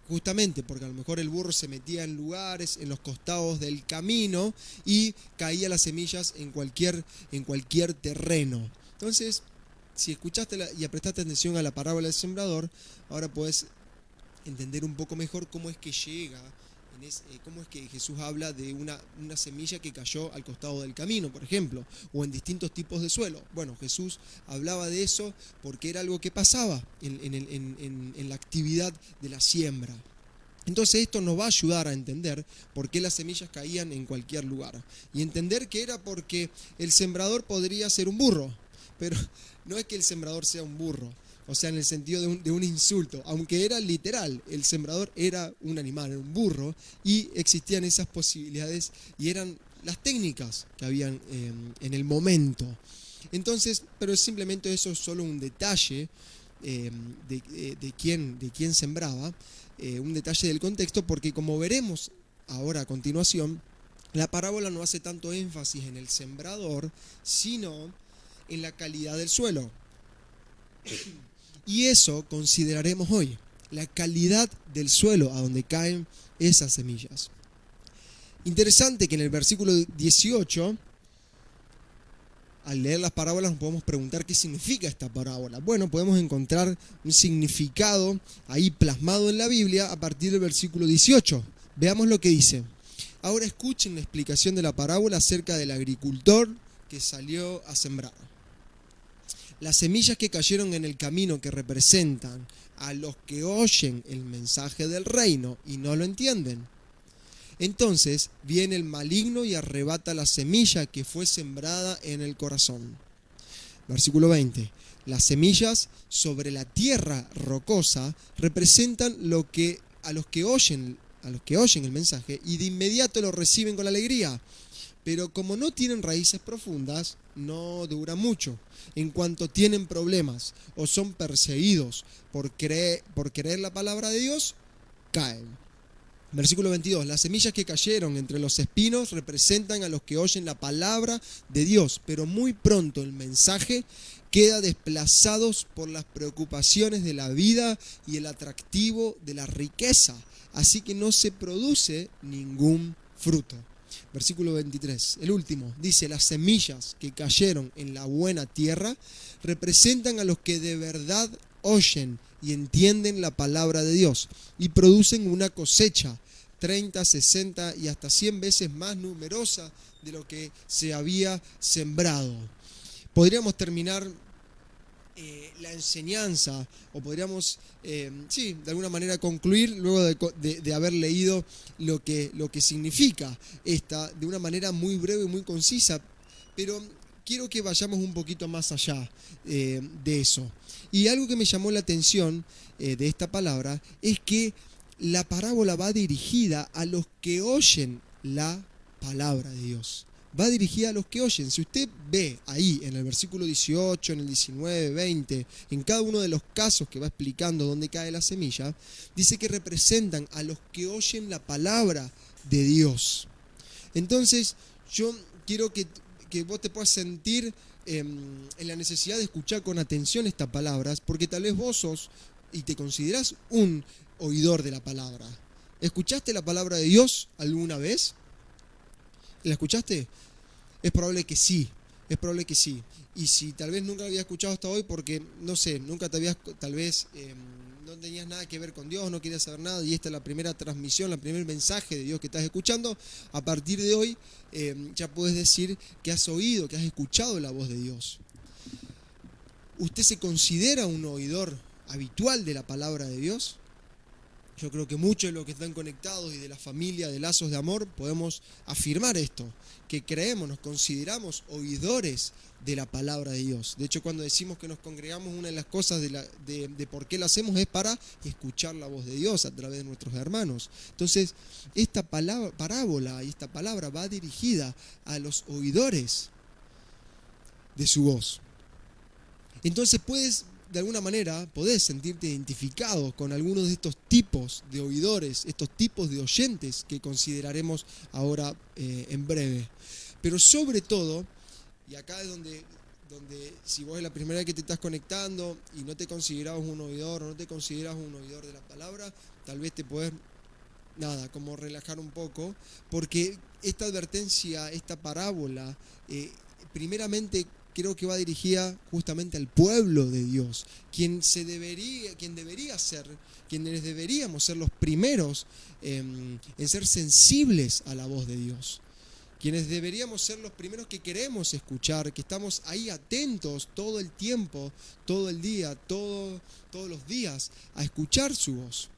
justamente porque a lo mejor el burro se metía en lugares, en los costados del camino, y caía las semillas en cualquier terreno. Entonces, si escuchaste y prestaste atención a la parábola del sembrador, ahora podés entender un poco mejor cómo es que cómo es que Jesús habla de una semilla que cayó al costado del camino, por ejemplo, o en distintos tipos de suelo. Bueno, Jesús hablaba de eso porque era algo que pasaba en la actividad de la siembra. Entonces esto nos va a ayudar a entender por qué las semillas caían en cualquier lugar, y entender que era porque el sembrador podría ser un burro, pero no es que el sembrador sea un burro, o sea, en el sentido de un insulto, aunque era literal, el sembrador era un animal, era un burro, y existían esas posibilidades y eran las técnicas que habían en el momento. Entonces, pero simplemente eso es solo un detalle de quién sembraba, un detalle del contexto, porque como veremos ahora a continuación, la parábola no hace tanto énfasis en el sembrador, sino en la calidad del suelo. Y eso consideraremos hoy, la calidad del suelo a donde caen esas semillas. Interesante que en el versículo 18, al leer las parábolas, nos podemos preguntar qué significa esta parábola. Bueno, podemos encontrar un significado ahí plasmado en la Biblia a partir del versículo 18. Veamos lo que dice. Ahora escuchen la explicación de la parábola acerca del agricultor que salió a sembrar. Las semillas que cayeron en el camino, que representan a los que oyen el mensaje del reino y no lo entienden. Entonces viene el maligno y arrebata la semilla que fue sembrada en el corazón. Versículo 20. Las semillas sobre la tierra rocosa representan a los que oyen el mensaje y de inmediato lo reciben con alegría. Pero como no tienen raíces profundas, no dura mucho. En cuanto tienen problemas o son perseguidos por creer la palabra de Dios, caen. Versículo 22. Las semillas que cayeron entre los espinos representan a los que oyen la palabra de Dios, pero muy pronto el mensaje queda desplazados por las preocupaciones de la vida y el atractivo de la riqueza, así que no se produce ningún fruto. Versículo 23, el último, dice: las semillas que cayeron en la buena tierra representan a los que de verdad oyen y entienden la palabra de Dios y producen una cosecha 30, 60 y hasta 100 veces más numerosa de lo que se había sembrado. Podríamos terminar la enseñanza, o podríamos, de alguna manera concluir luego de haber leído lo que significa esta, de una manera muy breve y muy concisa, pero quiero que vayamos un poquito más allá de eso. Y algo que me llamó la atención de esta palabra es que la parábola va dirigida a los que oyen la palabra de Dios. Va dirigida a los que oyen. Si usted ve ahí en el versículo 18, en el 19, 20, en cada uno de los casos que va explicando dónde cae la semilla, dice que representan a los que oyen la palabra de Dios. Entonces, yo quiero que vos te puedas sentir en la necesidad de escuchar con atención estas palabras, porque tal vez vos sos y te considerás un oidor de la palabra. ¿Escuchaste la palabra de Dios alguna vez? ¿La escuchaste? Es probable que sí, Y si tal vez nunca la habías escuchado hasta hoy porque, no sé, nunca te habías, tal vez no tenías nada que ver con Dios, no querías saber nada, y esta es la primera transmisión, el primer mensaje de Dios que estás escuchando, a partir de hoy ya puedes decir que has oído, que has escuchado la voz de Dios. ¿Usted se considera un oidor habitual de la palabra de Dios? Yo creo que muchos de los que están conectados y de la familia de Lazos de Amor podemos afirmar esto, que creemos, nos consideramos oidores de la palabra de Dios. De hecho, cuando decimos que nos congregamos, una de las cosas de por qué lo hacemos es para escuchar la voz de Dios a través de nuestros hermanos. Entonces, esta parábola y esta palabra va dirigida a los oidores de su voz. Entonces de alguna manera podés sentirte identificado con algunos de estos tipos de oidores, estos tipos de oyentes que consideraremos ahora en breve. Pero sobre todo, y acá es donde si vos es la primera vez que te estás conectando y no te considerabas un oidor o no te consideras un oidor de la palabra, tal vez te podés, como relajar un poco, porque esta advertencia, esta parábola, primeramente creo que va dirigida justamente al pueblo de Dios, quienes deberíamos ser los primeros en ser sensibles a la voz de Dios, quienes deberíamos ser los primeros que queremos escuchar, que estamos ahí atentos todo el tiempo, todo el día, todos los días a escuchar su voz,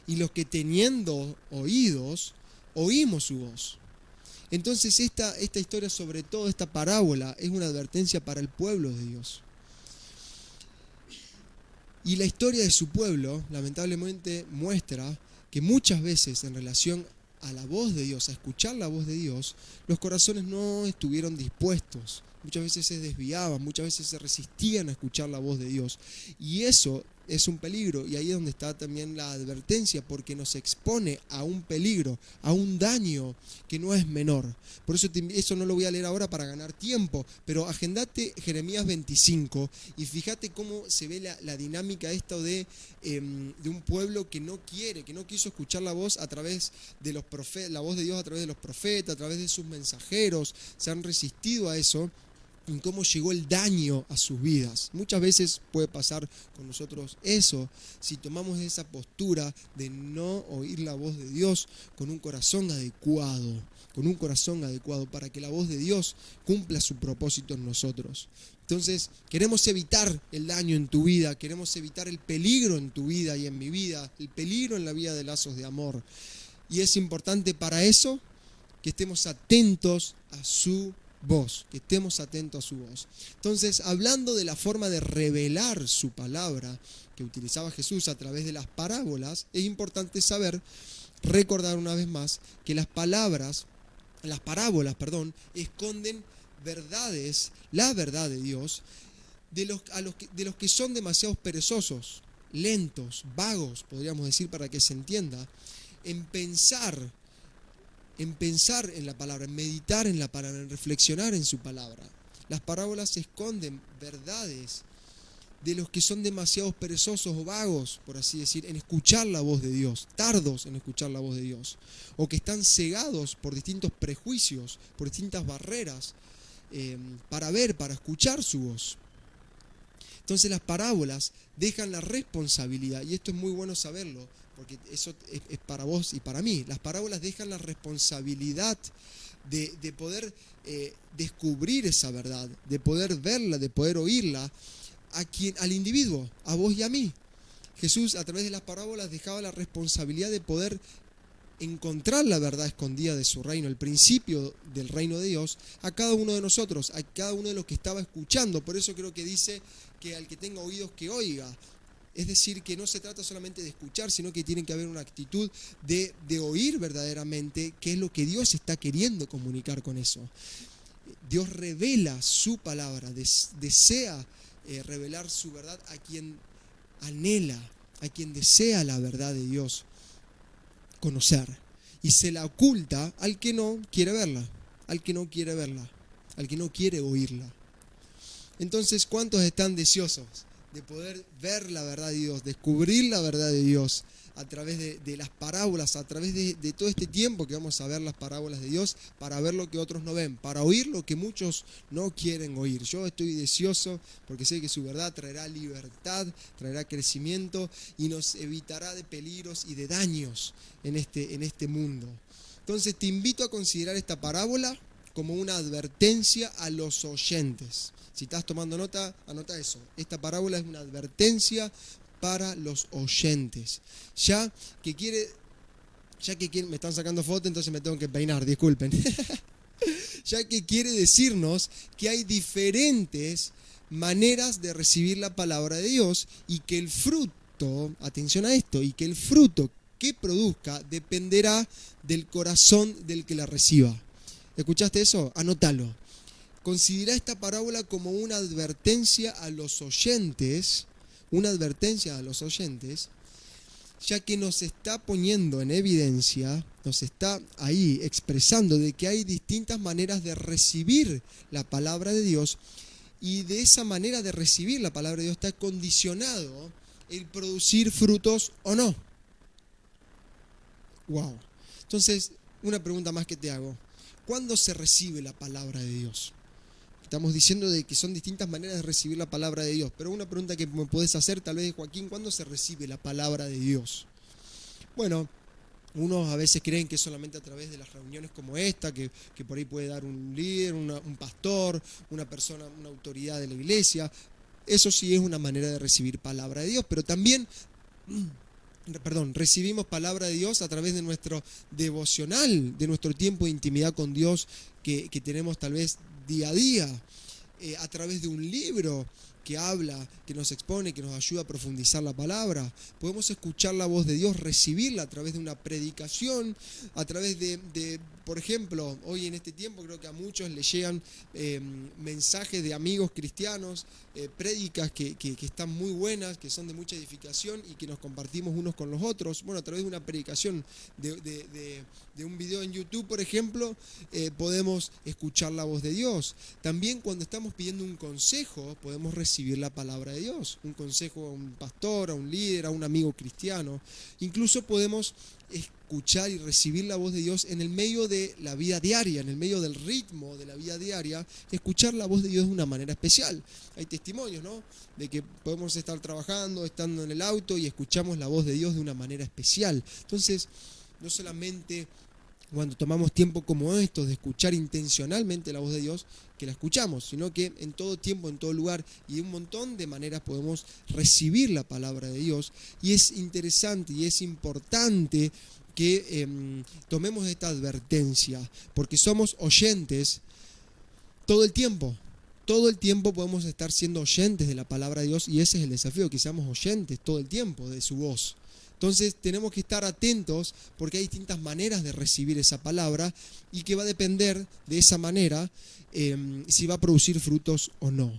y los que teniendo oídos, oímos su voz. Entonces esta historia, sobre todo esta parábola, es una advertencia para el pueblo de Dios. Y la historia de su pueblo, lamentablemente, muestra que muchas veces en relación a la voz de Dios, a escuchar la voz de Dios, los corazones no estuvieron dispuestos. Muchas veces se desviaban, muchas veces se resistían a escuchar la voz de Dios. Y eso es un peligro, y ahí es donde está también la advertencia, porque nos expone a un peligro, a un daño que no es menor. Por eso eso no lo voy a leer ahora para ganar tiempo, pero agendate Jeremías 25 y fíjate cómo se ve la dinámica esta de un pueblo que no quiso escuchar la voz a través de los profetas, la voz de Dios a través de los profetas, a través de sus mensajeros, se han resistido a eso. En cómo llegó el daño a sus vidas. Muchas veces puede pasar con nosotros eso, si tomamos esa postura de no oír la voz de Dios con un corazón adecuado, para que la voz de Dios cumpla su propósito en nosotros. Entonces, queremos evitar el daño en tu vida, queremos evitar el peligro en tu vida y en mi vida, el peligro en la vida de Lazos de Amor. Y es importante para eso que estemos atentos a su voz, que estemos atentos a su voz. Entonces, hablando de la forma de revelar su palabra que utilizaba Jesús a través de las parábolas, es importante recordar una vez más que las parábolas, esconden verdades, la verdad de Dios, de los que son demasiado perezosos, lentos, vagos, podríamos decir para que se entienda, en pensar en la palabra, en meditar en la palabra, en reflexionar en su palabra. Las parábolas esconden verdades de los que son demasiado perezosos o vagos, por así decir, en escuchar la voz de Dios, tardos en escuchar la voz de Dios, o que están cegados por distintos prejuicios, por distintas barreras, para escuchar su voz. Entonces las parábolas dejan la responsabilidad, y esto es muy bueno saberlo, porque eso es para vos y para mí. Las parábolas dejan la responsabilidad de poder descubrir esa verdad, de poder verla, de poder oírla, al individuo, a vos y a mí. Jesús, a través de las parábolas, dejaba la responsabilidad de poder encontrar la verdad escondida de su reino, el principio del reino de Dios, a cada uno de nosotros, a cada uno de los que estaba escuchando. Por eso creo que dice que al que tenga oídos que oiga. Es decir, que no se trata solamente de escuchar, sino que tiene que haber una actitud de oír verdaderamente qué es lo que Dios está queriendo comunicar con eso. Dios revela su palabra, desea revelar su verdad a quien anhela, a quien desea la verdad de Dios conocer, y se la oculta al que no quiere verla, al que no quiere oírla. Entonces, ¿cuántos están deseosos de poder ver la verdad de Dios, descubrir la verdad de Dios a través de las parábolas, a través de todo este tiempo que vamos a ver las parábolas de Dios, para ver lo que otros no ven, para oír lo que muchos no quieren oír? Yo estoy deseoso porque sé que su verdad traerá libertad, traerá crecimiento y nos evitará de peligros y de daños en este mundo. Entonces te invito a considerar esta parábola como una advertencia a los oyentes. Si estás tomando nota, anota eso. Esta parábola es una advertencia para los oyentes. Ya que me están sacando foto, entonces me tengo que peinar, disculpen. Ya que quiere decirnos que hay diferentes maneras de recibir la palabra de Dios, y que el fruto, atención a esto, y que el fruto que produzca dependerá del corazón del que la reciba. ¿Escuchaste eso? Anótalo. Considera esta parábola como una advertencia a los oyentes, ya que nos está poniendo en evidencia, nos está ahí expresando de que hay distintas maneras de recibir la palabra de Dios, y de esa manera de recibir la palabra de Dios está condicionado el producir frutos o no. Wow. Entonces, una pregunta más que te hago. ¿Cuándo se recibe la palabra de Dios? Estamos diciendo de que son distintas maneras de recibir la palabra de Dios, pero una pregunta que me puedes hacer tal vez, Joaquín, ¿cuándo se recibe la palabra de Dios? Bueno, unos a veces creen que es solamente a través de las reuniones como esta, que por ahí puede dar un líder, un pastor, una persona, una autoridad de la iglesia. Eso sí es una manera de recibir palabra de Dios, pero también recibimos palabra de Dios a través de nuestro devocional, de nuestro tiempo de intimidad con Dios que tenemos tal vez día a día, a través de un libro que habla, que nos expone, que nos ayuda a profundizar la palabra. Podemos escuchar la voz de Dios, recibirla a través de una predicación, a través de por ejemplo, hoy en este tiempo creo que a muchos les llegan mensajes de amigos cristianos, prédicas que están muy buenas, que son de mucha edificación y que nos compartimos unos con los otros. Bueno, a través de una predicación, de un video en YouTube, por ejemplo, podemos escuchar la voz de Dios. También cuando estamos pidiendo un consejo, podemos recibir la palabra de Dios, un consejo a un pastor, a un líder, a un amigo cristiano. Incluso podemos escuchar y recibir la voz de Dios en el medio de la vida diaria, en el medio del ritmo de la vida diaria, escuchar la voz de Dios de una manera especial. Hay testimonios, ¿no?, de que podemos estar trabajando, estando en el auto y escuchamos la voz de Dios de una manera especial. Entonces, no solamente cuando tomamos tiempo como estos de escuchar intencionalmente la voz de Dios, que la escuchamos, sino que en todo tiempo, en todo lugar y de un montón de maneras podemos recibir la palabra de Dios. Y es interesante y es importante que tomemos esta advertencia, porque somos oyentes todo el tiempo. Todo el tiempo podemos estar siendo oyentes de la palabra de Dios, y ese es el desafío, que seamos oyentes todo el tiempo de su voz, Entonces tenemos que estar atentos porque hay distintas maneras de recibir esa palabra y que va a depender de esa manera si va a producir frutos o no.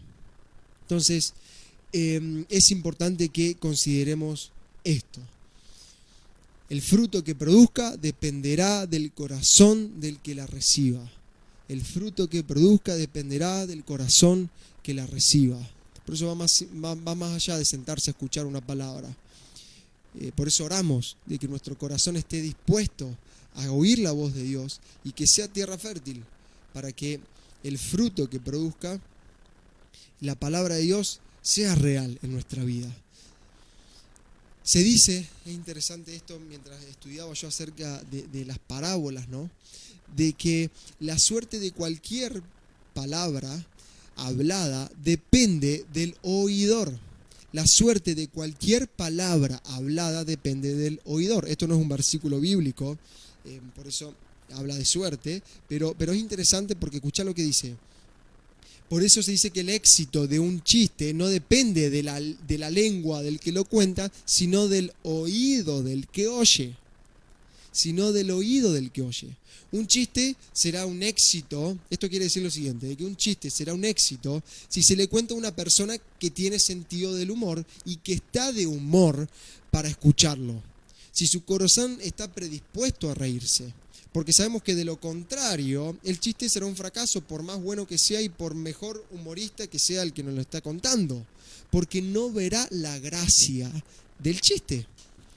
Entonces es importante que consideremos esto. El fruto que produzca dependerá del corazón del que la reciba. El fruto que produzca dependerá del corazón que la reciba. Por eso va más allá de sentarse a escuchar una palabra. Por eso oramos de que nuestro corazón esté dispuesto a oír la voz de Dios y que sea tierra fértil para que el fruto que produzca la palabra de Dios sea real en nuestra vida. Se dice, es interesante esto mientras estudiaba yo acerca de las parábolas, ¿no? De que la suerte de cualquier palabra hablada depende del oidor. La suerte de cualquier palabra hablada depende del oidor. Esto no es un versículo bíblico, por eso habla de suerte, pero es interesante porque escuchá lo que dice. Por eso se dice que el éxito de un chiste no depende de la lengua del que lo cuenta, sino del oído del que oye. Un chiste será un éxito, esto quiere decir lo siguiente, de que un chiste será un éxito si se le cuenta a una persona que tiene sentido del humor y que está de humor para escucharlo. Si su corazón está predispuesto a reírse. Porque sabemos que de lo contrario, el chiste será un fracaso por más bueno que sea y por mejor humorista que sea el que nos lo está contando. Porque no verá la gracia del chiste.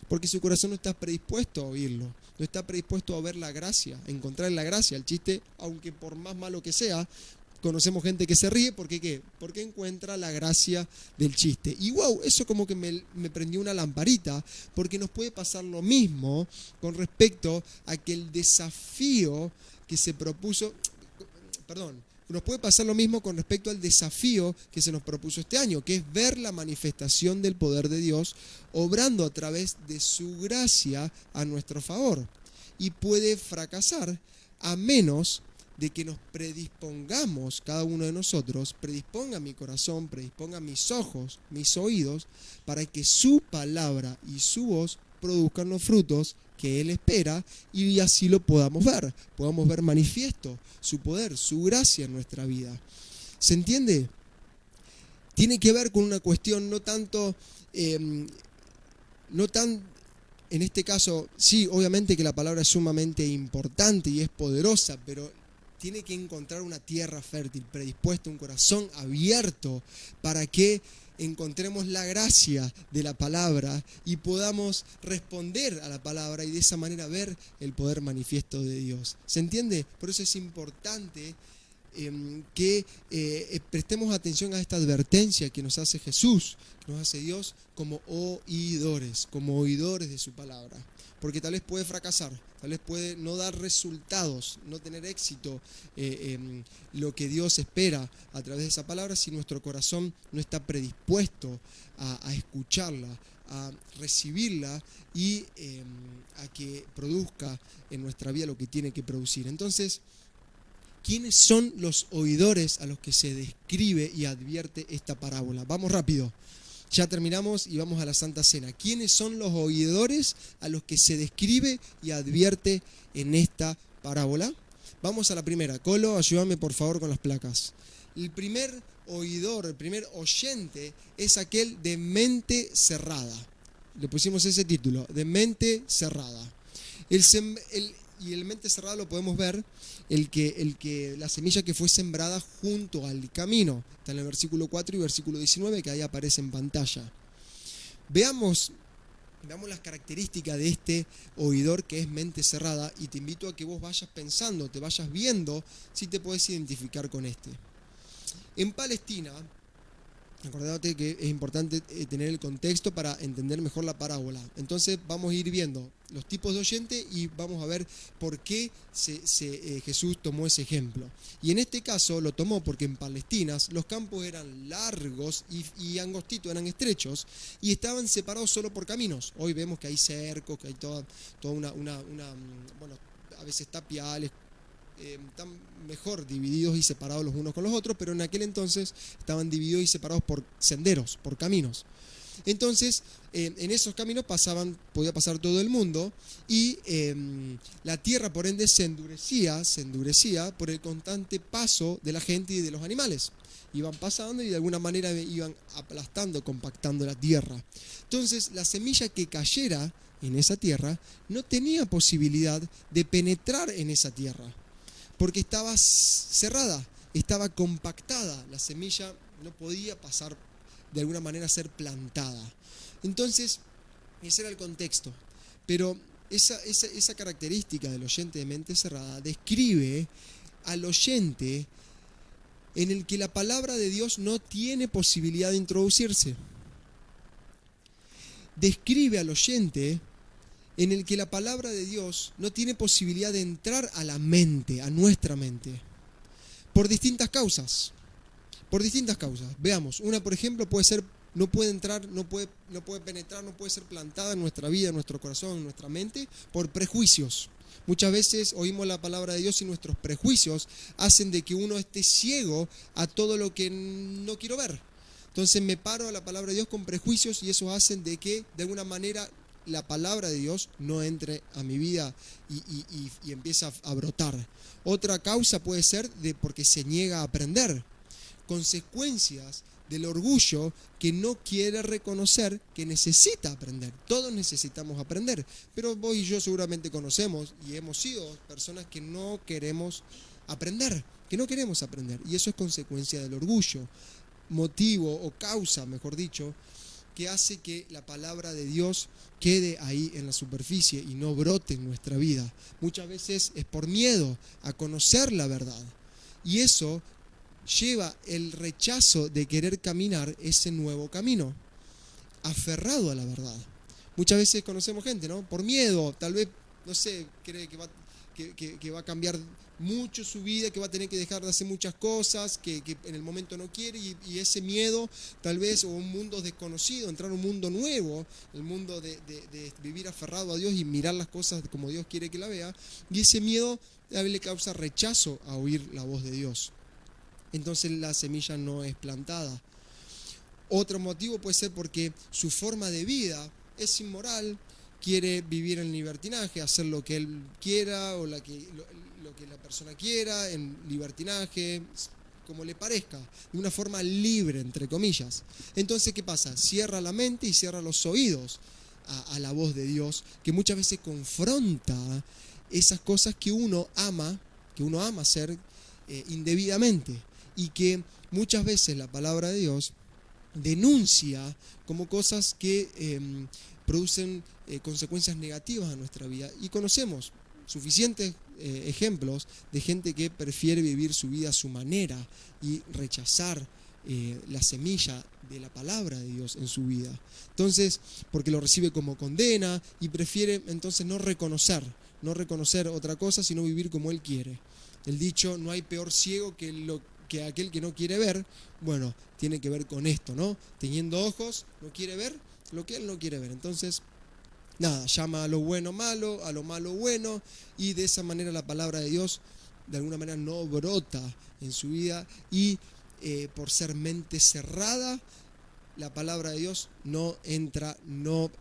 Porque su corazón no está predispuesto a oírlo. No está predispuesto a ver la gracia, a encontrar la gracia. El chiste, aunque por más malo que sea, conocemos gente que se ríe, ¿por qué qué? Porque encuentra la gracia del chiste. Y wow, eso como que me prendió una lamparita, porque nos puede pasar lo mismo con respecto a que el desafío que se propuso, nos puede pasar lo mismo con respecto al desafío que se nos propuso este año, que es ver la manifestación del poder de Dios obrando a través de su gracia a nuestro favor. Y puede fracasar a menos de que nos predispongamos, cada uno de nosotros, predisponga mi corazón, predisponga mis ojos, mis oídos, para que su palabra y su voz produzcan los frutos que Él espera y así lo podamos ver manifiesto su poder, su gracia en nuestra vida. ¿Se entiende? Tiene que ver con una cuestión no tan, en este caso, sí, obviamente que la palabra es sumamente importante y es poderosa, pero tiene que encontrar una tierra fértil, predispuesta, un corazón abierto para que encontremos la gracia de la palabra y podamos responder a la palabra y de esa manera ver el poder manifiesto de Dios. ¿Se entiende? Por eso es importante que prestemos atención a esta advertencia que nos hace Jesús, que nos hace Dios como oidores de su palabra. Porque tal vez puede fracasar, tal vez puede no dar resultados, no tener éxito lo que Dios espera a través de esa palabra si nuestro corazón no está predispuesto a escucharla, a recibirla y a que produzca en nuestra vida lo que tiene que producir. Entonces, ¿quiénes son los oidores a los que se describe y advierte esta parábola? Vamos rápido. Ya terminamos y vamos a la Santa Cena. ¿Quiénes son los oidores a los que se describe y advierte en esta parábola? Vamos a la primera. Colo, ayúdame por favor con las placas. El primer oidor, el primer oyente es aquel de mente cerrada. Le pusimos ese título, de mente cerrada. Y el mente cerrada lo podemos ver, la semilla que fue sembrada junto al camino. Está en el versículo 4 y versículo 19, que ahí aparece en pantalla. Veamos las características de este oidor que es mente cerrada y te invito a que vos vayas pensando, te vayas viendo si te puedes identificar con este. En Palestina, acordate que es importante tener el contexto para entender mejor la parábola. Entonces vamos a ir viendo los tipos de oyente y vamos a ver por qué Jesús tomó ese ejemplo. Y en este caso lo tomó porque en Palestina los campos eran largos y angostitos, eran estrechos y estaban separados solo por caminos. Hoy vemos que hay cercos, que hay toda bueno, a veces tapiales, están mejor divididos y separados los unos con los otros, pero en aquel entonces estaban divididos y separados por senderos, por caminos. Entonces, en esos caminos podía pasar todo el mundo, y la tierra, por ende, se endurecía por el constante paso de la gente y de los animales. Iban pasando y de alguna manera iban aplastando, compactando la tierra. Entonces, la semilla que cayera en esa tierra no tenía posibilidad de penetrar en esa tierra, porque estaba cerrada, estaba compactada. La semilla no podía pasar, de alguna manera, ser plantada. Entonces, ese era el contexto. Pero esa característica del oyente de mente cerrada describe al oyente en el que la palabra de Dios no tiene posibilidad de introducirse. Describe al oyente en el que la palabra de Dios no tiene posibilidad de entrar a la mente, a nuestra mente, por distintas causas. Veamos, una, por ejemplo, puede ser, no puede entrar, no puede penetrar, no puede ser plantada en nuestra vida, en nuestro corazón, en nuestra mente, por prejuicios. Muchas veces oímos la palabra de Dios y nuestros prejuicios hacen de que uno esté ciego a todo lo que no quiero ver. Entonces me paro a la palabra de Dios con prejuicios, y eso hacen de que, de alguna manera, la palabra de Dios no entre a mi vida y empieza a brotar. Otra causa puede ser porque se niega a aprender. Consecuencias del orgullo, que no quiere reconocer que necesita aprender. Todos necesitamos aprender, pero vos y yo seguramente conocemos y hemos sido personas que no queremos aprender, y eso es consecuencia del orgullo, motivo o causa, mejor dicho, que hace que la palabra de Dios quede ahí en la superficie y no brote en nuestra vida. Muchas veces es por miedo a conocer la verdad, y eso lleva el rechazo de querer caminar ese nuevo camino, aferrado a la verdad. Muchas veces conocemos gente, ¿no? Por miedo, tal vez, no sé, cree que va a cambiar mucho su vida, que va a tener que dejar de hacer muchas cosas, que en el momento no quiere, y ese miedo, tal vez, o un mundo desconocido, entrar a un mundo nuevo, el mundo de vivir aferrado a Dios y mirar las cosas como Dios quiere que la vea, y ese miedo a él le causa rechazo a oír la voz de Dios. Entonces la semilla no es plantada. Otro motivo puede ser porque su forma de vida es inmoral, quiere vivir en libertinaje, hacer lo que él quiera o lo que la persona quiera, en libertinaje, como le parezca, de una forma libre, entre comillas. Entonces, ¿qué pasa? Cierra la mente y cierra los oídos a la voz de Dios, que muchas veces confronta esas cosas que uno ama hacer indebidamente, y que muchas veces la palabra de Dios denuncia como cosas que producen consecuencias negativas a nuestra vida. Y conocemos suficientes ejemplos de gente que prefiere vivir su vida a su manera y rechazar la semilla de la palabra de Dios en su vida. Entonces, porque lo recibe como condena y prefiere entonces no reconocer otra cosa, sino vivir como él quiere. El dicho, no hay peor ciego que aquel que no quiere ver, bueno, tiene que ver con esto, ¿no? Teniendo ojos, no quiere ver lo que él no quiere ver. Entonces, nada, llama a lo bueno malo, a lo malo bueno, y de esa manera la palabra de Dios de alguna manera no brota en su vida, y por ser mente cerrada, la palabra de Dios no entra, no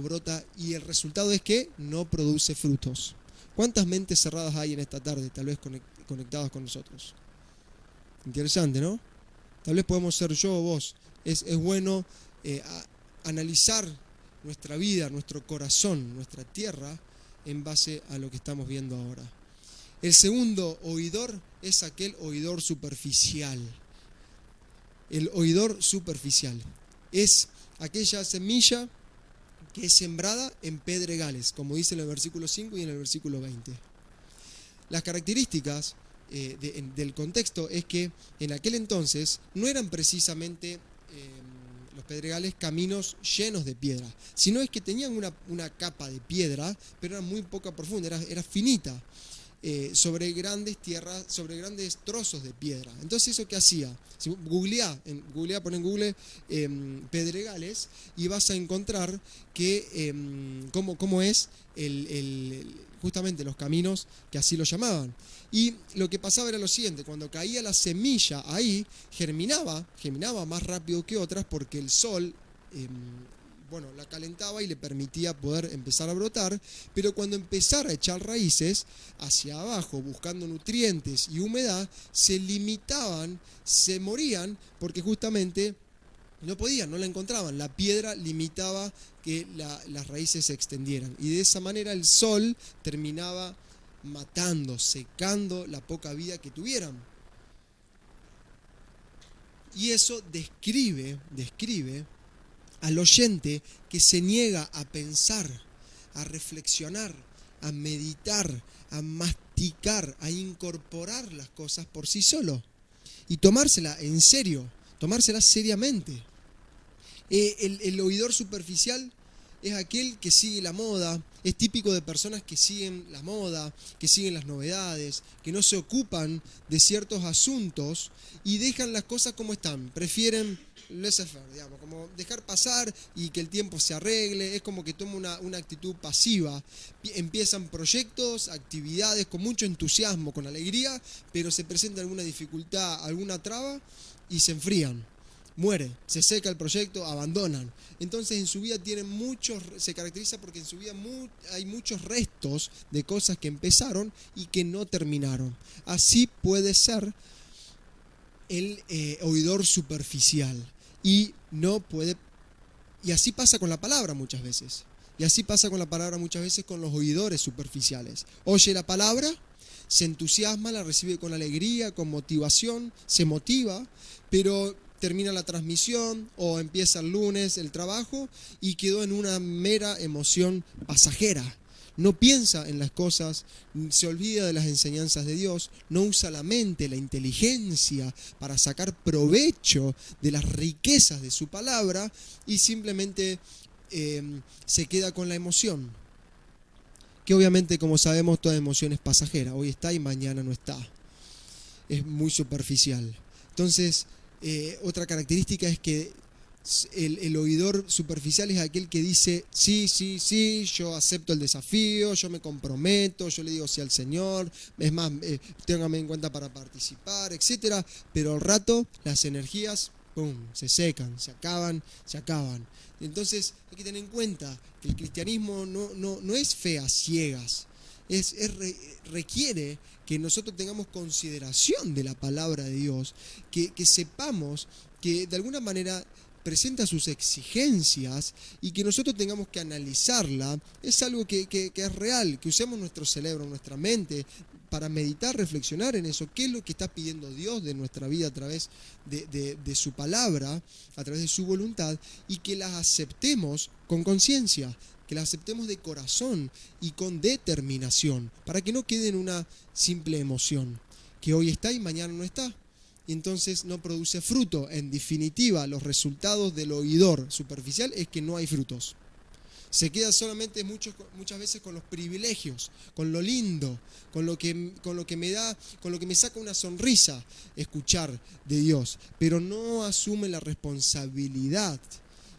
brota, y el resultado es que no produce frutos. ¿Cuántas mentes cerradas hay en esta tarde, tal vez conectadas con nosotros? Interesante, ¿no? Tal vez podemos ser yo o vos. Es bueno analizar nuestra vida, nuestro corazón, nuestra tierra, en base a lo que estamos viendo ahora. El segundo oidor es aquel oidor superficial. El oidor superficial es aquella semilla que es sembrada en pedregales, como dice en el versículo 5 y en el versículo 20. Las características del contexto es que en aquel entonces no eran precisamente los pedregales caminos llenos de piedra, sino es que tenían una capa de piedra, pero era muy poca profunda, era finita, sobre grandes tierras, sobre grandes trozos de piedra. Entonces, ¿eso qué hacía? Si googleá, pon en Google pedregales, y vas a encontrar que cómo es justamente los caminos, que así lo llamaban. Y lo que pasaba era lo siguiente: cuando caía la semilla ahí, germinaba más rápido que otras, porque el sol la calentaba y le permitía poder empezar a brotar, pero cuando empezara a echar raíces hacia abajo, buscando nutrientes y humedad, se limitaban, se morían, porque justamente no podían, no la encontraban. La piedra limitaba que las raíces se extendieran. Y de esa manera el sol terminaba matando, secando la poca vida que tuvieran. Y eso describe al oyente que se niega a pensar, a reflexionar, a meditar, a masticar, a incorporar las cosas por sí solo y tomársela en serio, tomársela seriamente. El oidor superficial es aquel que sigue la moda, es típico de personas que siguen la moda, que siguen las novedades, que no se ocupan de ciertos asuntos y dejan las cosas como están, prefieren laissez-faire, digamos, como dejar pasar y que el tiempo se arregle, es como que toma una actitud pasiva. Empiezan proyectos, actividades con mucho entusiasmo, con alegría, pero se presenta alguna dificultad, alguna traba y se enfrían. Muere, se seca el proyecto, abandonan. Entonces en su vida se caracteriza porque en su vida hay muchos restos de cosas que empezaron y que no terminaron. Así puede ser el oidor superficial y así pasa con la palabra muchas veces. Y así pasa con la palabra muchas veces con los oidores superficiales. Oye la palabra, se entusiasma, la recibe con alegría, con motivación, se motiva, pero termina la transmisión o empieza el lunes el trabajo y quedó en una mera emoción pasajera. No piensa en las cosas, se olvida de las enseñanzas de Dios, no usa la mente, la inteligencia para sacar provecho de las riquezas de su palabra y simplemente se queda con la emoción. Que obviamente, como sabemos, toda emoción es pasajera. Hoy está y mañana no está. Es muy superficial. Entonces, otra característica es que el oidor superficial es aquel que dice sí, yo acepto el desafío, yo me comprometo, yo le digo sí al Señor, es más, téngame en cuenta para participar, etc. Pero al rato las energías se secan, se acaban. Entonces hay que tener en cuenta que el cristianismo no es fe a ciegas, requiere que nosotros tengamos consideración de la palabra de Dios, que sepamos que de alguna manera presenta sus exigencias y que nosotros tengamos que analizarla. Es algo que es real, que usemos nuestro cerebro, nuestra mente para meditar, reflexionar en eso, qué es lo que está pidiendo Dios de nuestra vida a través de su palabra, a través de su voluntad, y que las aceptemos con conciencia, que las aceptemos de corazón y con determinación, para que no quede en una simple emoción, que hoy está y mañana no está, y entonces no produce fruto. En definitiva, los resultados del oidor superficial es que no hay frutos. Se queda solamente muchas veces con los privilegios, con lo lindo, con lo que me saca una sonrisa escuchar de Dios, pero no asume la responsabilidad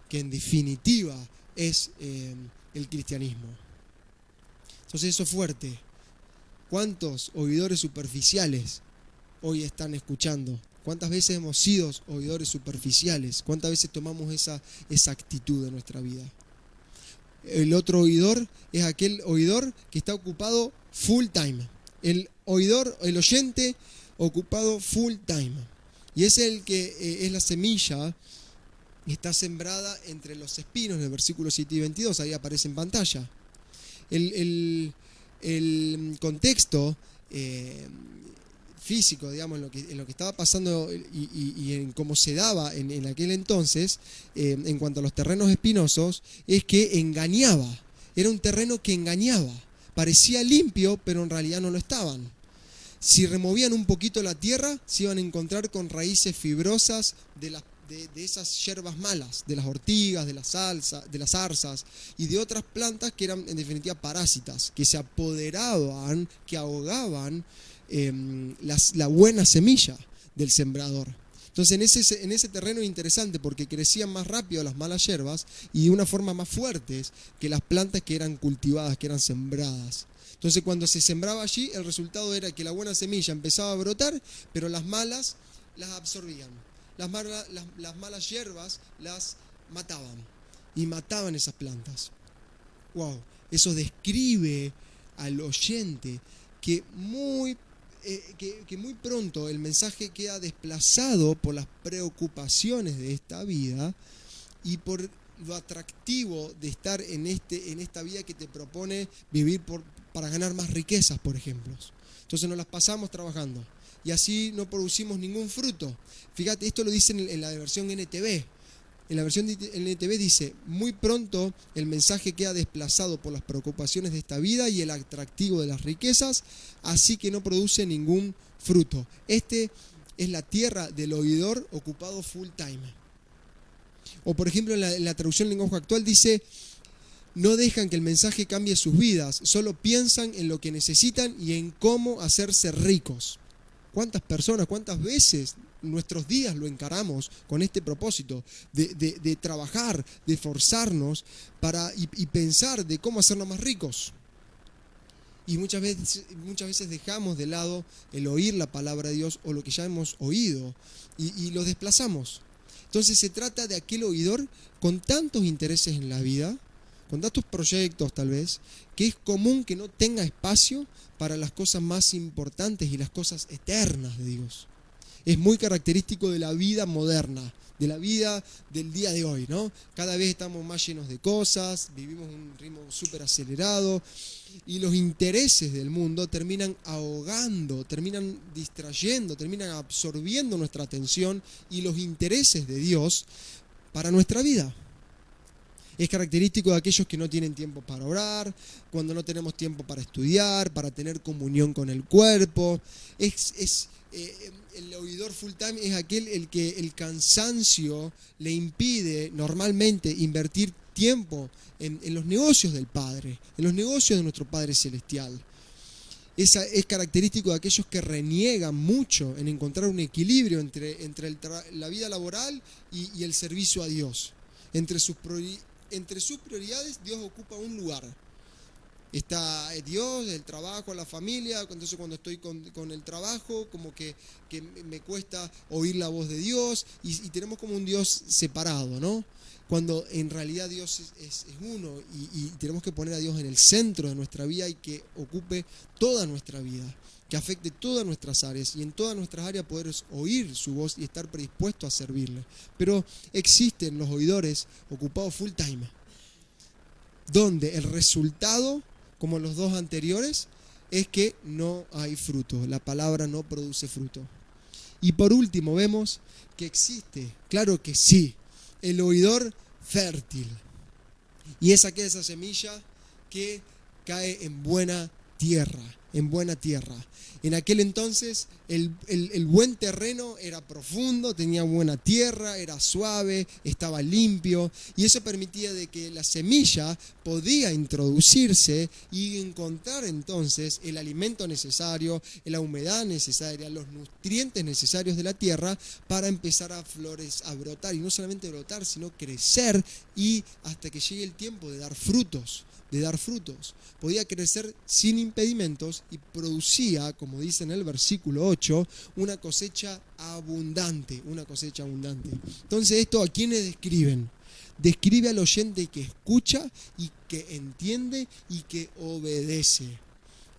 que en definitiva es el cristianismo. Entonces eso es fuerte. ¿Cuántos oidores superficiales hoy están escuchando? ¿Cuántas veces hemos sido oidores superficiales? ¿Cuántas veces tomamos esa actitud en nuestra vida? El otro oidor es aquel oidor que está ocupado full time. El oyente ocupado full time. Y es el que es la semilla que está sembrada entre los espinos, en el versículo 7 y 22, ahí aparece en pantalla. El contexto físico, digamos, en lo que estaba pasando y en cómo se daba en aquel entonces, en cuanto a los terrenos espinosos, es que engañaba. Era un terreno que engañaba. Parecía limpio, pero en realidad no lo estaban. Si removían un poquito la tierra, se iban a encontrar con raíces fibrosas de esas hierbas malas, de las ortigas, de las zarzas y de otras plantas que eran en definitiva parásitas, que se apoderaban, que ahogaban la buena semilla del sembrador. Entonces en ese terreno es interesante porque crecían más rápido las malas hierbas y de una forma más fuertes que las plantas que eran cultivadas, que eran sembradas. Entonces cuando se sembraba allí, el resultado era que la buena semilla empezaba a brotar, pero las malas las absorbían. Las malas hierbas las mataban esas plantas. Wow, eso describe al oyente que muy pronto el mensaje queda desplazado por las preocupaciones de esta vida y por lo atractivo de estar en esta vida que te propone vivir para ganar más riquezas, por ejemplo. Entonces nos las pasamos trabajando y así no producimos ningún fruto. Fíjate, esto lo dicen en la versión NTV. En la versión de NTV dice: muy pronto el mensaje queda desplazado por las preocupaciones de esta vida y el atractivo de las riquezas, así que no produce ningún fruto. Este es la tierra del oidor ocupado full time. O por ejemplo en la traducción lenguaje actual dice: no dejan que el mensaje cambie sus vidas, solo piensan en lo que necesitan y en cómo hacerse ricos. ¿Cuántas personas, cuántas veces nuestros días lo encaramos con este propósito de trabajar, de esforzarnos y pensar de cómo hacernos más ricos? Y muchas veces dejamos de lado el oír la palabra de Dios o lo que ya hemos oído y lo desplazamos. Entonces se trata de aquel oidor con tantos intereses en la vida, con tantos proyectos tal vez, que es común que no tenga espacio para las cosas más importantes y las cosas eternas de Dios. Es muy característico de la vida moderna, de la vida del día de hoy, ¿no? Cada vez estamos más llenos de cosas, vivimos un ritmo súper acelerado y los intereses del mundo terminan ahogando, terminan distrayendo, terminan absorbiendo nuestra atención y los intereses de Dios para nuestra vida. Es característico de aquellos que no tienen tiempo para orar, cuando no tenemos tiempo para estudiar, para tener comunión con el cuerpo. El oidor full time es aquel el que el cansancio le impide normalmente invertir tiempo en los negocios del Padre, en los negocios de nuestro Padre Celestial. Es característico de aquellos que reniegan mucho en encontrar un equilibrio entre la vida laboral y el servicio a Dios. Entre sus prioridades, Dios ocupa un lugar. Está Dios, el trabajo, la familia. Entonces cuando estoy con el trabajo, como que me cuesta oír la voz de Dios y tenemos como un Dios separado, ¿no? Cuando en realidad Dios es uno y tenemos que poner a Dios en el centro de nuestra vida y que ocupe toda nuestra vida, que afecte todas nuestras áreas y en todas nuestras áreas poder oír su voz y estar predispuesto a servirle. Pero existen los oidores ocupados full time, donde el resultado, como los dos anteriores, es que no hay fruto, la palabra no produce fruto. Y por último vemos que existe, claro que sí, el oidor fértil. Y es esa semilla que cae en buena tierra. En aquel entonces el buen terreno era profundo, tenía buena tierra, era suave, estaba limpio y eso permitía de que la semilla podía introducirse y encontrar entonces el alimento necesario, la humedad necesaria, los nutrientes necesarios de la tierra para empezar a brotar, y no solamente brotar, sino crecer y hasta que llegue el tiempo de dar frutos. Podía crecer sin impedimentos y producía, como dice en el versículo 8, una cosecha abundante. Entonces, ¿esto a quiénes describen? Describe al oyente que escucha y que entiende y que obedece.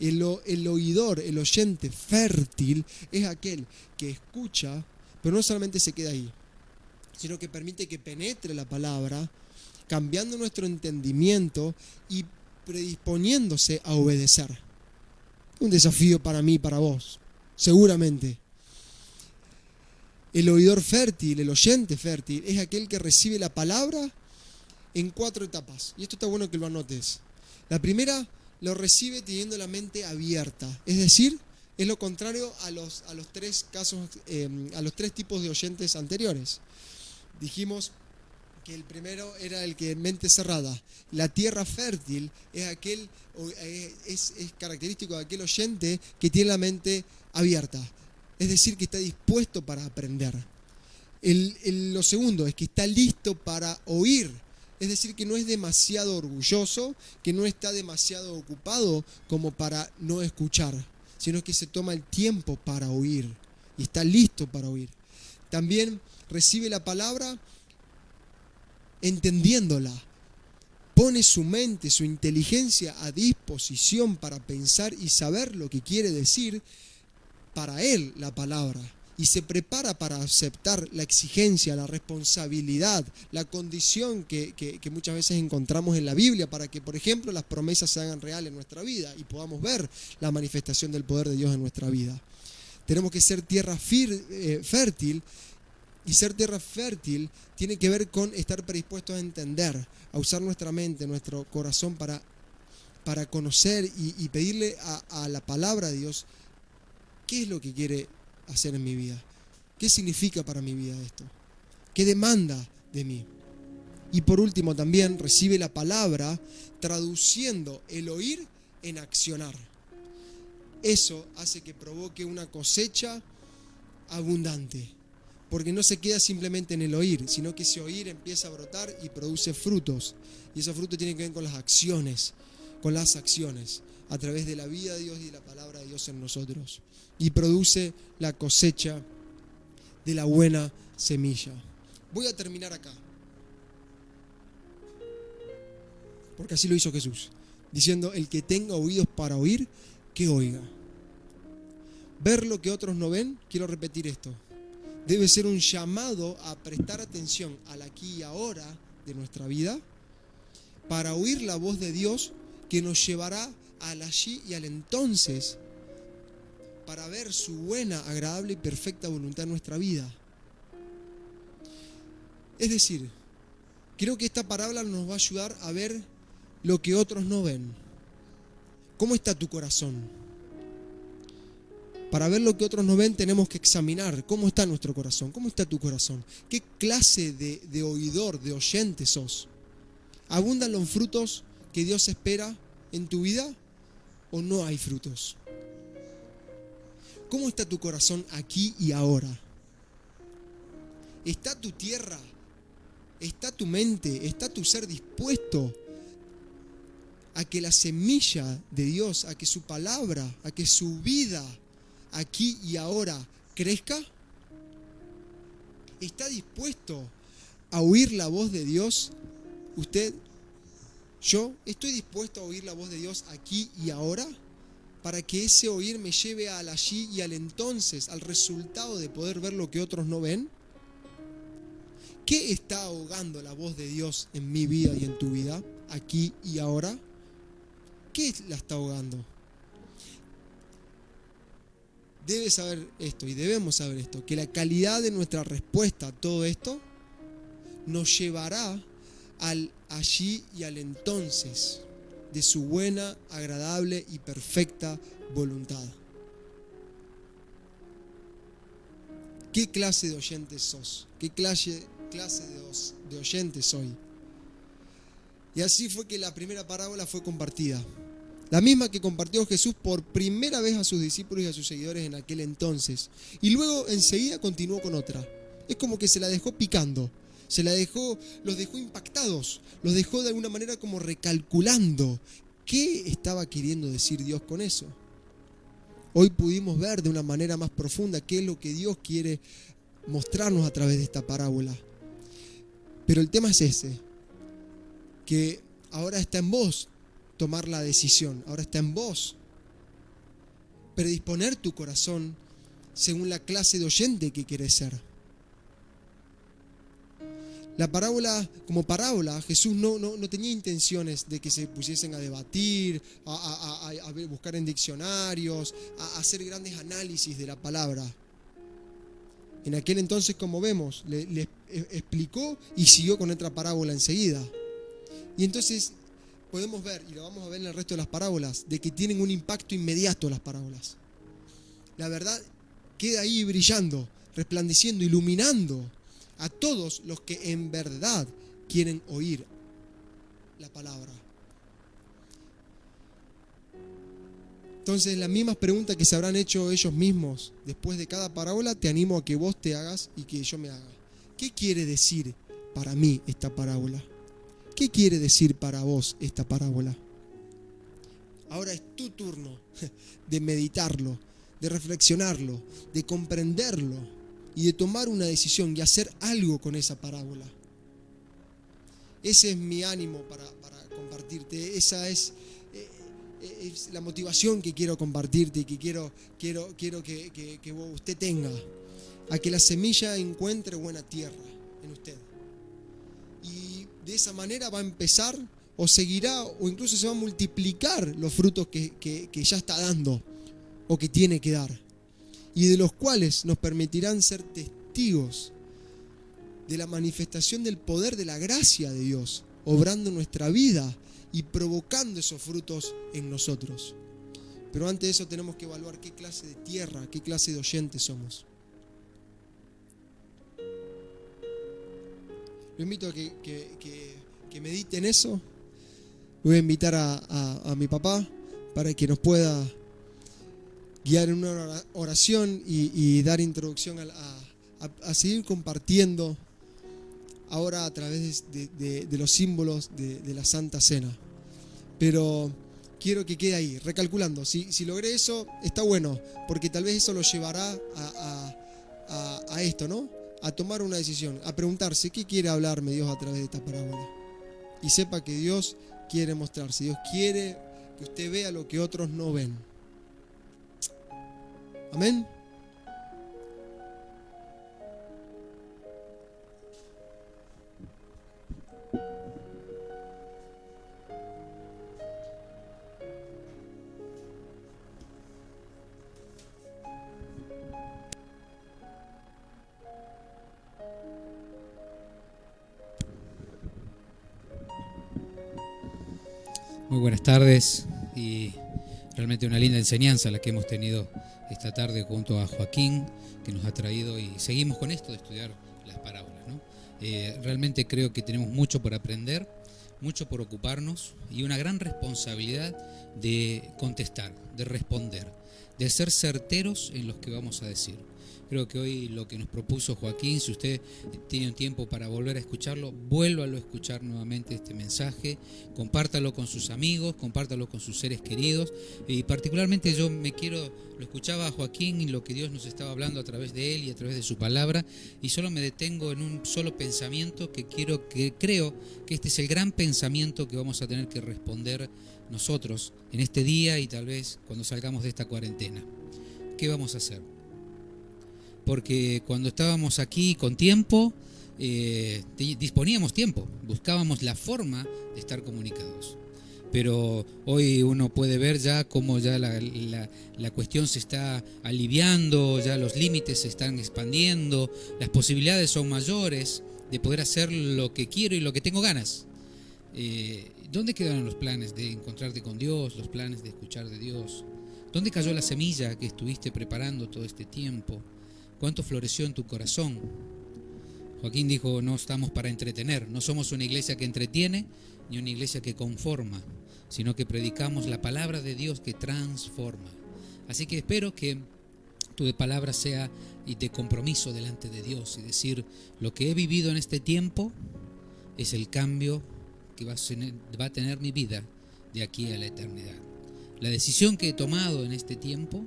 El oidor, el oyente fértil, es aquel que escucha, pero no solamente se queda ahí, sino que permite que penetre la palabra, cambiando nuestro entendimiento y predisponiéndose a obedecer. Un desafío para mí y para vos, seguramente. El oidor fértil, el oyente fértil, es aquel que recibe la palabra en 4 etapas. Y esto está bueno que lo anotes. La primera, lo recibe teniendo la mente abierta. Es decir, es lo contrario a los 3 casos, a los 3 tipos de oyentes anteriores. Dijimos que el primero era el que mente cerrada. La tierra fértil es característico de aquel oyente que tiene la mente abierta, es decir, que está dispuesto para aprender. Lo segundo es que está listo para oír, es decir, que no es demasiado orgulloso, que no está demasiado ocupado como para no escuchar, sino que se toma el tiempo para oír y está listo para oír. También recibe la palabra entendiéndola. Pone su mente, su inteligencia a disposición para pensar y saber lo que quiere decir para él la palabra. Y se prepara para aceptar la exigencia, la responsabilidad, la condición que muchas veces encontramos en la Biblia para que, por ejemplo, las promesas se hagan reales en nuestra vida y podamos ver la manifestación del poder de Dios en nuestra vida. Tenemos que ser tierra fértil, y ser tierra fértil tiene que ver con estar predispuestos a entender, a usar nuestra mente, nuestro corazón para conocer y pedirle a la palabra de Dios qué es lo que quiere hacer en mi vida, qué significa para mi vida esto, qué demanda de mí. Y por último también recibe la palabra traduciendo el oír en accionar. Eso hace que provoque una cosecha abundante, porque no se queda simplemente en el oír, sino que ese oír empieza a brotar y produce frutos. Y esos frutos tienen que ver con las acciones, a través de la vida de Dios y de la palabra de Dios en nosotros. Y produce la cosecha de la buena semilla. Voy a terminar acá, porque así lo hizo Jesús, diciendo: el que tenga oídos para oír, que oiga. Ver lo que otros no ven, quiero repetir esto, debe ser un llamado a prestar atención al aquí y ahora de nuestra vida para oír la voz de Dios que nos llevará al allí y al entonces para ver su buena, agradable y perfecta voluntad en nuestra vida. Es decir, creo que esta parábola nos va a ayudar a ver lo que otros no ven. ¿Cómo está tu corazón? Para ver lo que otros no ven tenemos que examinar cómo está nuestro corazón, cómo está tu corazón, qué clase de oidor, de oyente sos. ¿Abundan los frutos que Dios espera en tu vida o no hay frutos? ¿Cómo está tu corazón aquí y ahora? ¿Está tu tierra? ¿Está tu mente? ¿Está tu ser dispuesto a que la semilla de Dios, a que su palabra, a que su vida aquí y ahora crezca? ¿Está dispuesto a oír la voz de Dios? ¿Usted? ¿Yo? ¿Estoy dispuesto a oír la voz de Dios aquí y ahora? Para que ese oír me lleve al allí y al entonces, al resultado de poder ver lo que otros no ven. ¿Qué está ahogando la voz de Dios en mi vida y en tu vida, aquí y ahora? ¿Qué la está ahogando? Debes saber esto y debemos saber esto, que la calidad de nuestra respuesta a todo esto nos llevará al allí y al entonces de su buena, agradable y perfecta voluntad. ¿Qué clase de oyentes sos? ¿Qué clase de oyentes soy? Y así fue que la primera parábola fue compartida. La misma que compartió Jesús por primera vez a sus discípulos y a sus seguidores en aquel entonces. Y luego enseguida continuó con otra. Es como que se la dejó picando. Los dejó impactados. Los dejó de alguna manera como recalculando. ¿Qué estaba queriendo decir Dios con eso? Hoy pudimos ver de una manera más profunda qué es lo que Dios quiere mostrarnos a través de esta parábola. Pero el tema es ese, que ahora está en vos tomar la decisión, ahora está en vos predisponer tu corazón según la clase de oyente que querés ser. La parábola, como parábola, Jesús no tenía intenciones de que se pusiesen a debatir, a buscar en diccionarios, a hacer grandes análisis de la palabra. En aquel entonces, como vemos, le explicó y siguió con otra parábola enseguida. Y entonces podemos ver, y lo vamos a ver en el resto de las parábolas, de que tienen un impacto inmediato las parábolas. La verdad queda ahí brillando, resplandeciendo, iluminando a todos los que en verdad quieren oír la palabra. Entonces, las mismas preguntas que se habrán hecho ellos mismos después de cada parábola, te animo a que vos te hagas y que yo me haga. ¿Qué quiere decir para mí esta parábola? ¿Qué quiere decir para vos esta parábola? Ahora es tu turno de meditarlo, de reflexionarlo, de comprenderlo y de tomar una decisión y hacer algo con esa parábola. ese es mi ánimo para compartirte. Esa es la motivación que quiero compartirte y que quiero que usted tenga, a que la semilla encuentre buena tierra en usted. Y de esa manera va a empezar, o seguirá, o incluso se va a multiplicar los frutos que ya está dando o que tiene que dar, y de los cuales nos permitirán ser testigos de la manifestación del poder de la gracia de Dios, obrando en nuestra vida y provocando esos frutos en nosotros. Pero antes de eso tenemos que evaluar qué clase de tierra, qué clase de oyentes somos. Lo invito a que medite en eso. Voy a invitar a mi papá para que nos pueda guiar en una oración y dar introducción a seguir compartiendo ahora a través de los símbolos de la Santa Cena. Pero quiero que quede ahí, recalculando. Si logré eso, está bueno, porque tal vez eso lo llevará a esto, ¿no? A tomar una decisión, a preguntarse qué quiere hablarme Dios a través de esta parábola. Y sepa que Dios quiere mostrarse, Dios quiere que usted vea lo que otros no ven. Amén. Muy buenas tardes, y realmente una linda enseñanza la que hemos tenido esta tarde junto a Joaquín, que nos ha traído, y seguimos con esto de estudiar las parábolas, ¿no? Realmente creo que tenemos mucho por aprender, mucho por ocuparnos y una gran responsabilidad de contestar, de responder, de ser certeros en lo que vamos a decir. Creo que hoy lo que nos propuso Joaquín, si usted tiene un tiempo para volver a escucharlo, vuélvalo a escuchar nuevamente este mensaje, compártalo con sus amigos, compártalo con sus seres queridos, y particularmente lo escuchaba a Joaquín y lo que Dios nos estaba hablando a través de él y a través de su palabra, y solo me detengo en un solo pensamiento que creo que este es el gran pensamiento que vamos a tener que responder nosotros en este día y tal vez cuando salgamos de esta cuarentena. ¿Qué vamos a hacer? Porque cuando estábamos aquí con tiempo, disponíamos tiempo, buscábamos la forma de estar comunicados. Pero hoy uno puede ver ya cómo ya la cuestión se está aliviando, ya los límites se están expandiendo, las posibilidades son mayores de poder hacer lo que quiero y lo que tengo ganas. ¿Dónde quedaron los planes de encontrarte con Dios, los planes de escuchar de Dios? ¿Dónde cayó la semilla que estuviste preparando todo este tiempo? ¿Cuánto floreció en tu corazón? Joaquín dijo, no estamos para entretener, no somos una iglesia que entretiene ni una iglesia que conforma, sino que predicamos la palabra de Dios que transforma. Así que espero que tu palabra sea y de compromiso delante de Dios y decir, lo que he vivido en este tiempo es el cambio que va a tener mi vida de aquí a la eternidad. La decisión que he tomado en este tiempo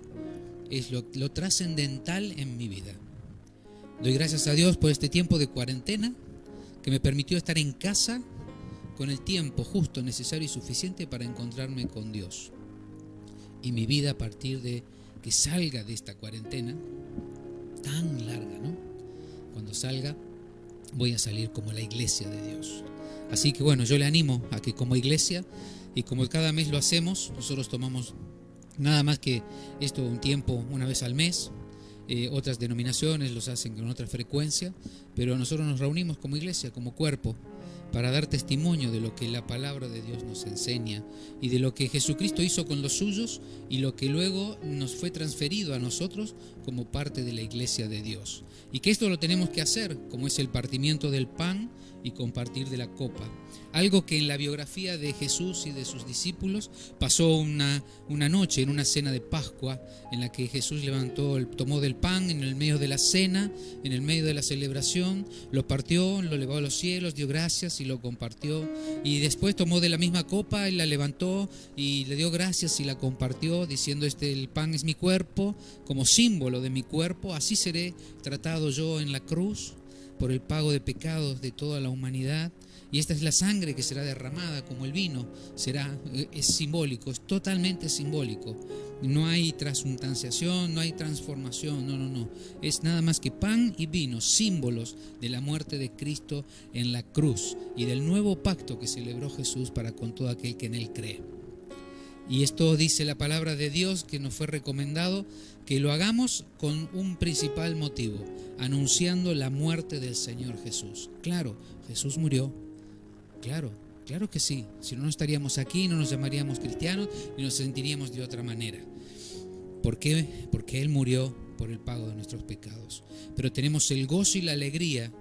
es lo trascendental en mi vida. Doy gracias a Dios por este tiempo de cuarentena que me permitió estar en casa con el tiempo justo, necesario y suficiente para encontrarme con Dios. Y mi vida a partir de que salga de esta cuarentena tan larga, ¿no? Cuando salga voy a salir como la iglesia de Dios. Así que bueno, yo le animo a que como iglesia, y como cada mes lo hacemos, nosotros tomamos nada más que esto un tiempo, una vez al mes. Otras denominaciones los hacen con otra frecuencia, pero nosotros nos reunimos como iglesia, como cuerpo, para dar testimonio de lo que la palabra de Dios nos enseña y de lo que Jesucristo hizo con los suyos y lo que luego nos fue transferido a nosotros como parte de la iglesia de Dios. Y que esto lo tenemos que hacer, como es el partimiento del pan y compartir de la copa. Algo que en la biografía de Jesús y de sus discípulos pasó una noche en una cena de Pascua, en la que Jesús tomó del pan en el medio de la cena, en el medio de la celebración, lo partió, lo elevó a los cielos, dio gracias y lo compartió, y después tomó de la misma copa y la levantó y le dio gracias y la compartió, diciendo, el pan es mi cuerpo, como símbolo de mi cuerpo, así seré tratado yo en la cruz. por el pago de pecados de toda la humanidad. Y esta es la sangre que será derramada como el vino. Es simbólico, es totalmente simbólico. No hay transustanciación, no hay transformación, no. Es nada más que pan y vino, símbolos de la muerte de Cristo en la cruz y del nuevo pacto que celebró Jesús para con todo aquel que en Él cree. Y esto dice la palabra de Dios, que nos fue recomendado que lo hagamos con un principal motivo: anunciando la muerte del Señor Jesús. Claro, Jesús murió. Claro que sí. Si no, no estaríamos aquí, no nos llamaríamos cristianos y nos sentiríamos de otra manera. ¿Por qué? Porque Él murió por el pago de nuestros pecados. Pero tenemos el gozo y la alegría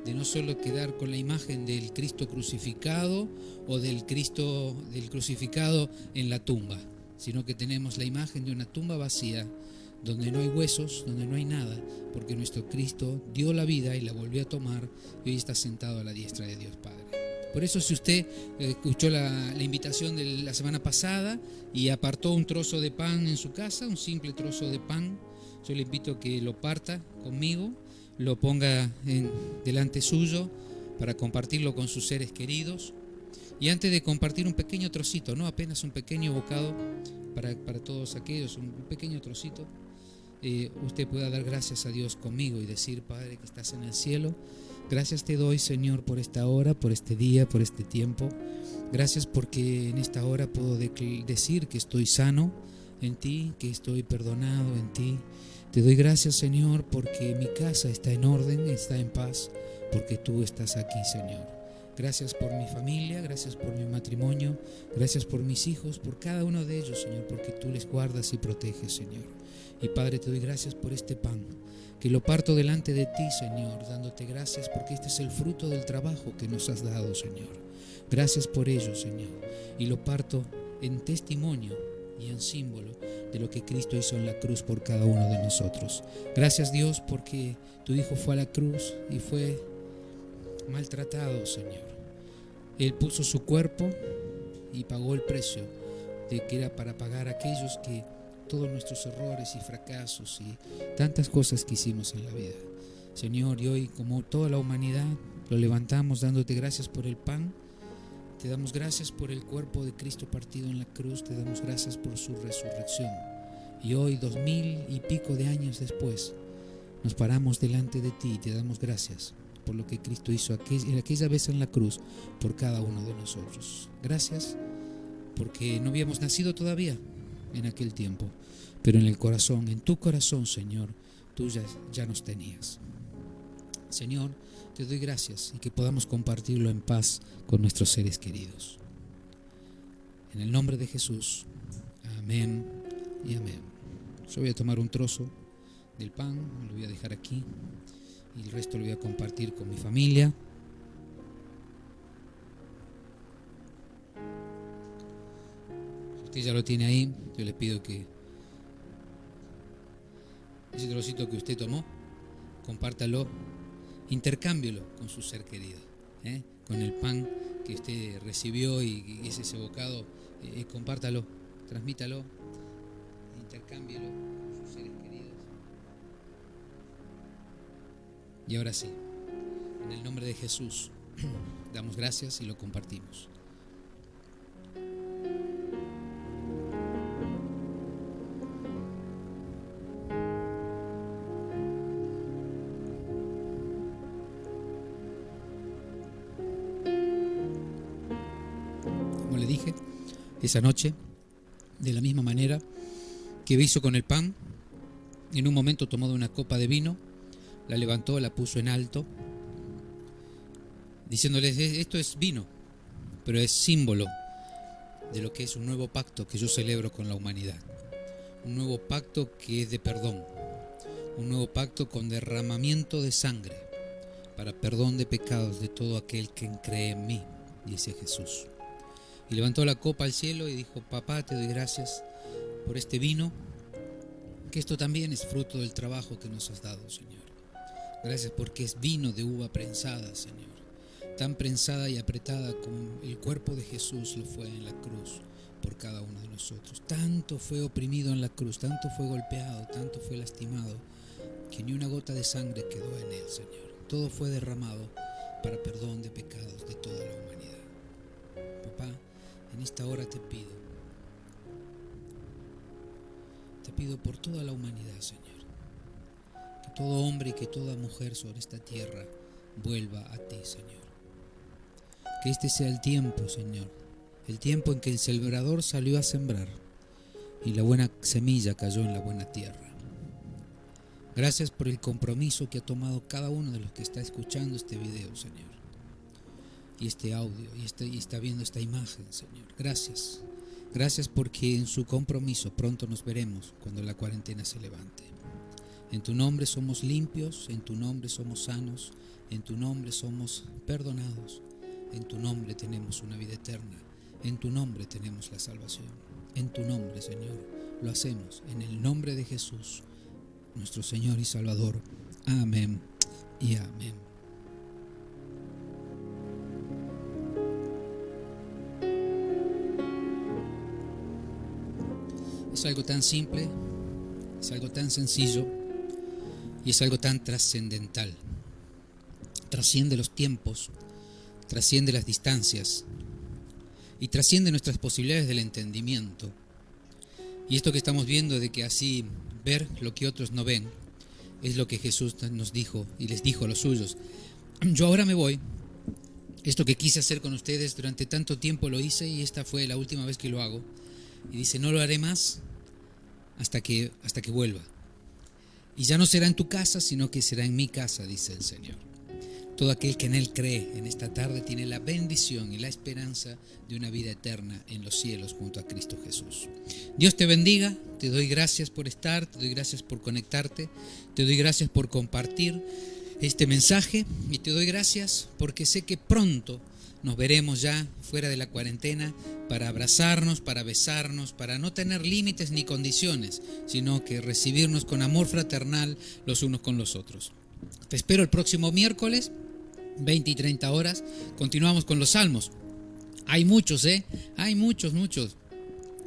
de no solo quedar con la imagen del Cristo crucificado o del Cristo crucificado en la tumba, sino que tenemos la imagen de una tumba vacía, donde no hay huesos, donde no hay nada, porque nuestro Cristo dio la vida y la volvió a tomar y hoy está sentado a la diestra de Dios Padre. Por eso, si usted escuchó la invitación de la semana pasada y apartó un trozo de pan en su casa, un simple trozo de pan, yo le invito a que lo parta conmigo, lo ponga delante suyo para compartirlo con sus seres queridos. Y antes de compartir un pequeño trocito, no apenas un pequeño bocado para todos aquellos, un pequeño trocito, usted pueda dar gracias a Dios conmigo y decir: Padre que estás en el cielo, gracias te doy, Señor, por esta hora, por este día, por este tiempo. Gracias porque en esta hora puedo decir que estoy sano en ti, que estoy perdonado en ti. Te doy gracias, Señor, porque mi casa está en orden, está en paz, porque tú estás aquí, Señor. Gracias por mi familia, gracias por mi matrimonio, gracias por mis hijos, por cada uno de ellos, Señor, porque tú les guardas y proteges, Señor. Y Padre, te doy gracias por este pan, que lo parto delante de ti, Señor, dándote gracias porque este es el fruto del trabajo que nos has dado, Señor. Gracias por ello, Señor, y lo parto en testimonio y en símbolo de lo que Cristo hizo en la cruz por cada uno de nosotros. Gracias, Dios, porque tu Hijo fue a la cruz y fue maltratado, Señor. Él puso su cuerpo y pagó el precio de que era para pagar aquellos que todos nuestros errores y fracasos y tantas cosas que hicimos en la vida, Señor. Y hoy, como toda la humanidad, lo levantamos dándote gracias por el pan. Te damos gracias por el cuerpo de Cristo partido en la cruz. Te damos gracias por su resurrección. Y hoy, 2000 y pico de años después, nos paramos delante de ti y te damos gracias por lo que Cristo hizo aquella vez en la cruz por cada uno de nosotros. Gracias porque no habíamos nacido todavía en aquel tiempo, pero en el corazón, en tu corazón, Señor, tú ya nos tenías. Señor, te doy gracias y que podamos compartirlo en paz con nuestros seres queridos. En el nombre de Jesús, amén y amén. Yo voy a tomar un trozo del pan, lo voy a dejar aquí y el resto lo voy a compartir con mi familia. Si usted ya lo tiene ahí, yo le pido que ese trocito que usted tomó, compártalo, intercámbielo con su ser querido, con el pan que usted recibió y es ese bocado, compártalo, transmítalo, intercámbielo con sus seres queridos. Y ahora sí, en el nombre de Jesús, damos gracias y lo compartimos. Como le dije, esa noche, de la misma manera que hizo con el pan, en un momento tomó de una copa de vino, la levantó, la puso en alto, diciéndoles: esto es vino, pero es símbolo de lo que es un nuevo pacto que yo celebro con la humanidad. Un nuevo pacto que es de perdón, un nuevo pacto con derramamiento de sangre para perdón de pecados de todo aquel que cree en mí, dice Jesús. Y levantó la copa al cielo y dijo: Papá, te doy gracias por este vino, que esto también es fruto del trabajo que nos has dado, Señor. Gracias porque es vino de uva prensada, Señor, tan prensada y apretada como el cuerpo de Jesús lo fue en la cruz por cada uno de nosotros. Tanto fue oprimido en la cruz, tanto fue golpeado, tanto fue lastimado, que ni una gota de sangre quedó en él, Señor. todo fue derramado para perdón de pecados de toda la humanidad. Papá, en esta hora te pido por toda la humanidad, Señor, que todo hombre y que toda mujer sobre esta tierra vuelva a ti, Señor. Que este sea el tiempo, Señor, el tiempo en que el sembrador salió a sembrar y la buena semilla cayó en la buena tierra. Gracias por el compromiso que ha tomado cada uno de los que está escuchando este video, Señor, y este audio, y está viendo esta imagen, Señor. Gracias. Gracias porque en su compromiso pronto nos veremos cuando la cuarentena se levante. En tu nombre somos limpios, en tu nombre somos sanos, en tu nombre somos perdonados, en tu nombre tenemos una vida eterna, en tu nombre tenemos la salvación. En tu nombre, Señor, lo hacemos, en el nombre de Jesús, nuestro Señor y Salvador. Amén y amén. Es algo tan simple, es algo tan sencillo y es algo tan trascendental. Trasciende los tiempos, trasciende las distancias y trasciende nuestras posibilidades del entendimiento. Y esto que estamos viendo de que así ver lo que otros no ven es lo que Jesús nos dijo y les dijo a los suyos. Yo ahora me voy. Esto que quise hacer con ustedes durante tanto tiempo lo hice y esta fue la última vez que lo hago. Y dice, no lo haré más hasta que vuelva. Y ya no será en tu casa, sino que será en mi casa, dice el Señor. Todo aquel que en Él cree en esta tarde tiene la bendición y la esperanza de una vida eterna en los cielos junto a Cristo Jesús. Dios te bendiga, te doy gracias por estar, te doy gracias por conectarte, te doy gracias por compartir este mensaje y te doy gracias porque sé que pronto nos veremos ya fuera de la cuarentena para abrazarnos, para besarnos, para no tener límites ni condiciones, sino que recibirnos con amor fraternal los unos con los otros. Te espero el próximo miércoles, 20 y 30 horas. Continuamos con los salmos. Hay muchos, hay muchos.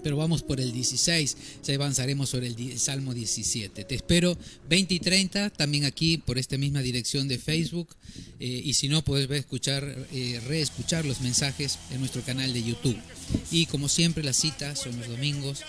Pero vamos por el 16, ya avanzaremos sobre el Salmo 17. Te espero 20 y 30, también aquí por esta misma dirección de Facebook. Y si no, puedes reescuchar los mensajes en nuestro canal de YouTube. Y como siempre, las citas son los domingos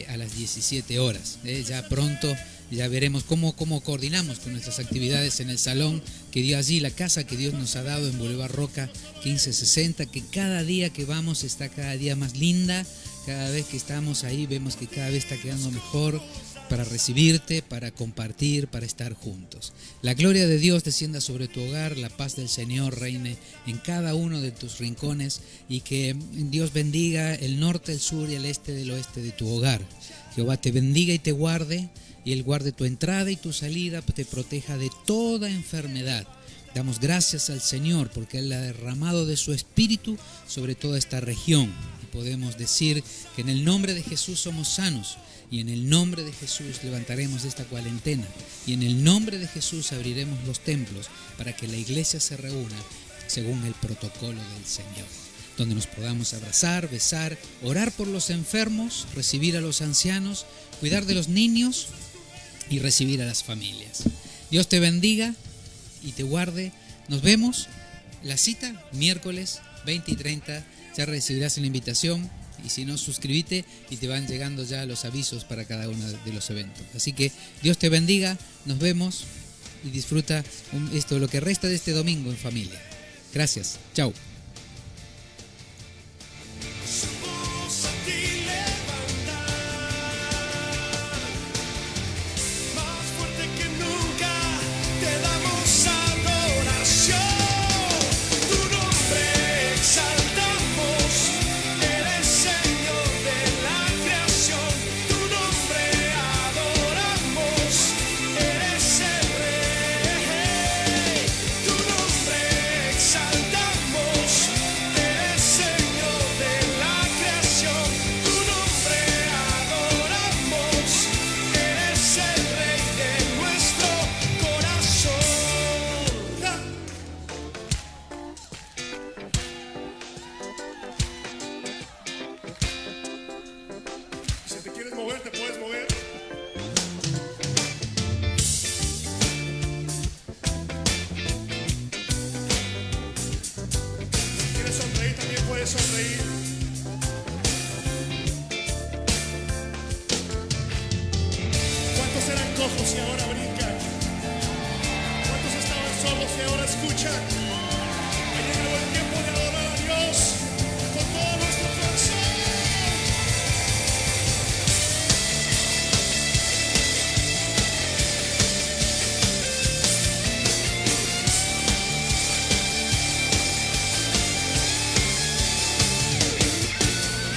a las 17 horas. Ya pronto ya veremos cómo coordinamos con nuestras actividades en el salón que dio allí, la casa que Dios nos ha dado en Boulevard Roca 1560, que cada día que vamos está cada día más linda. Cada vez que estamos ahí vemos que cada vez está quedando mejor para recibirte, para compartir, para estar juntos. La gloria de Dios descienda sobre tu hogar, la paz del Señor reine en cada uno de tus rincones y que Dios bendiga el norte, el sur y el este del oeste de tu hogar. Jehová te bendiga y te guarde, y Él guarde tu entrada y tu salida, te proteja de toda enfermedad. Damos gracias al Señor porque Él ha derramado de su Espíritu sobre toda esta región. Y podemos decir que en el nombre de Jesús somos sanos y en el nombre de Jesús levantaremos esta cuarentena y en el nombre de Jesús abriremos los templos para que la iglesia se reúna según el protocolo del Señor, donde nos podamos abrazar, besar, orar por los enfermos, recibir a los ancianos, cuidar de los niños y recibir a las familias. Dios te bendiga y te guarde. Nos vemos. La cita, miércoles 20 y 30. Ya recibirás la invitación. Y si no, suscríbete y te van llegando ya los avisos para cada uno de los eventos. Así que Dios te bendiga. Nos vemos y disfruta lo que resta de este domingo en familia. Gracias. Chao. Exaltamos puede sonreír. ¿Cuántos eran cojos y ahora brincan? ¿Cuántos estaban sordos y ahora escuchan? Ha llegado el tiempo de adorar a Dios con todo nuestro corazón.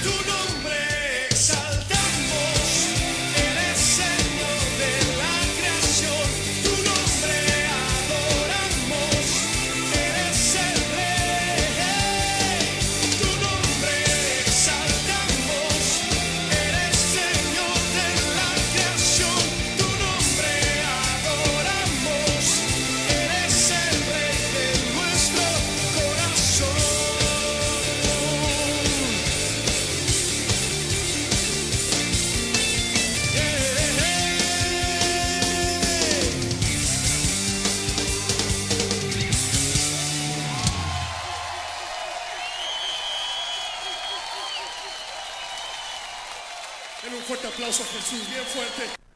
Tu nombre exaltamos, eres Señor de la creación. Tu nombre adoramos, eres el Rey. Tu nombre exaltamos, eres Señor de la creación. Tu nombre adoramos, eres el Rey de nuestro corazón. Den un fuerte aplauso a Jesús, bien fuerte.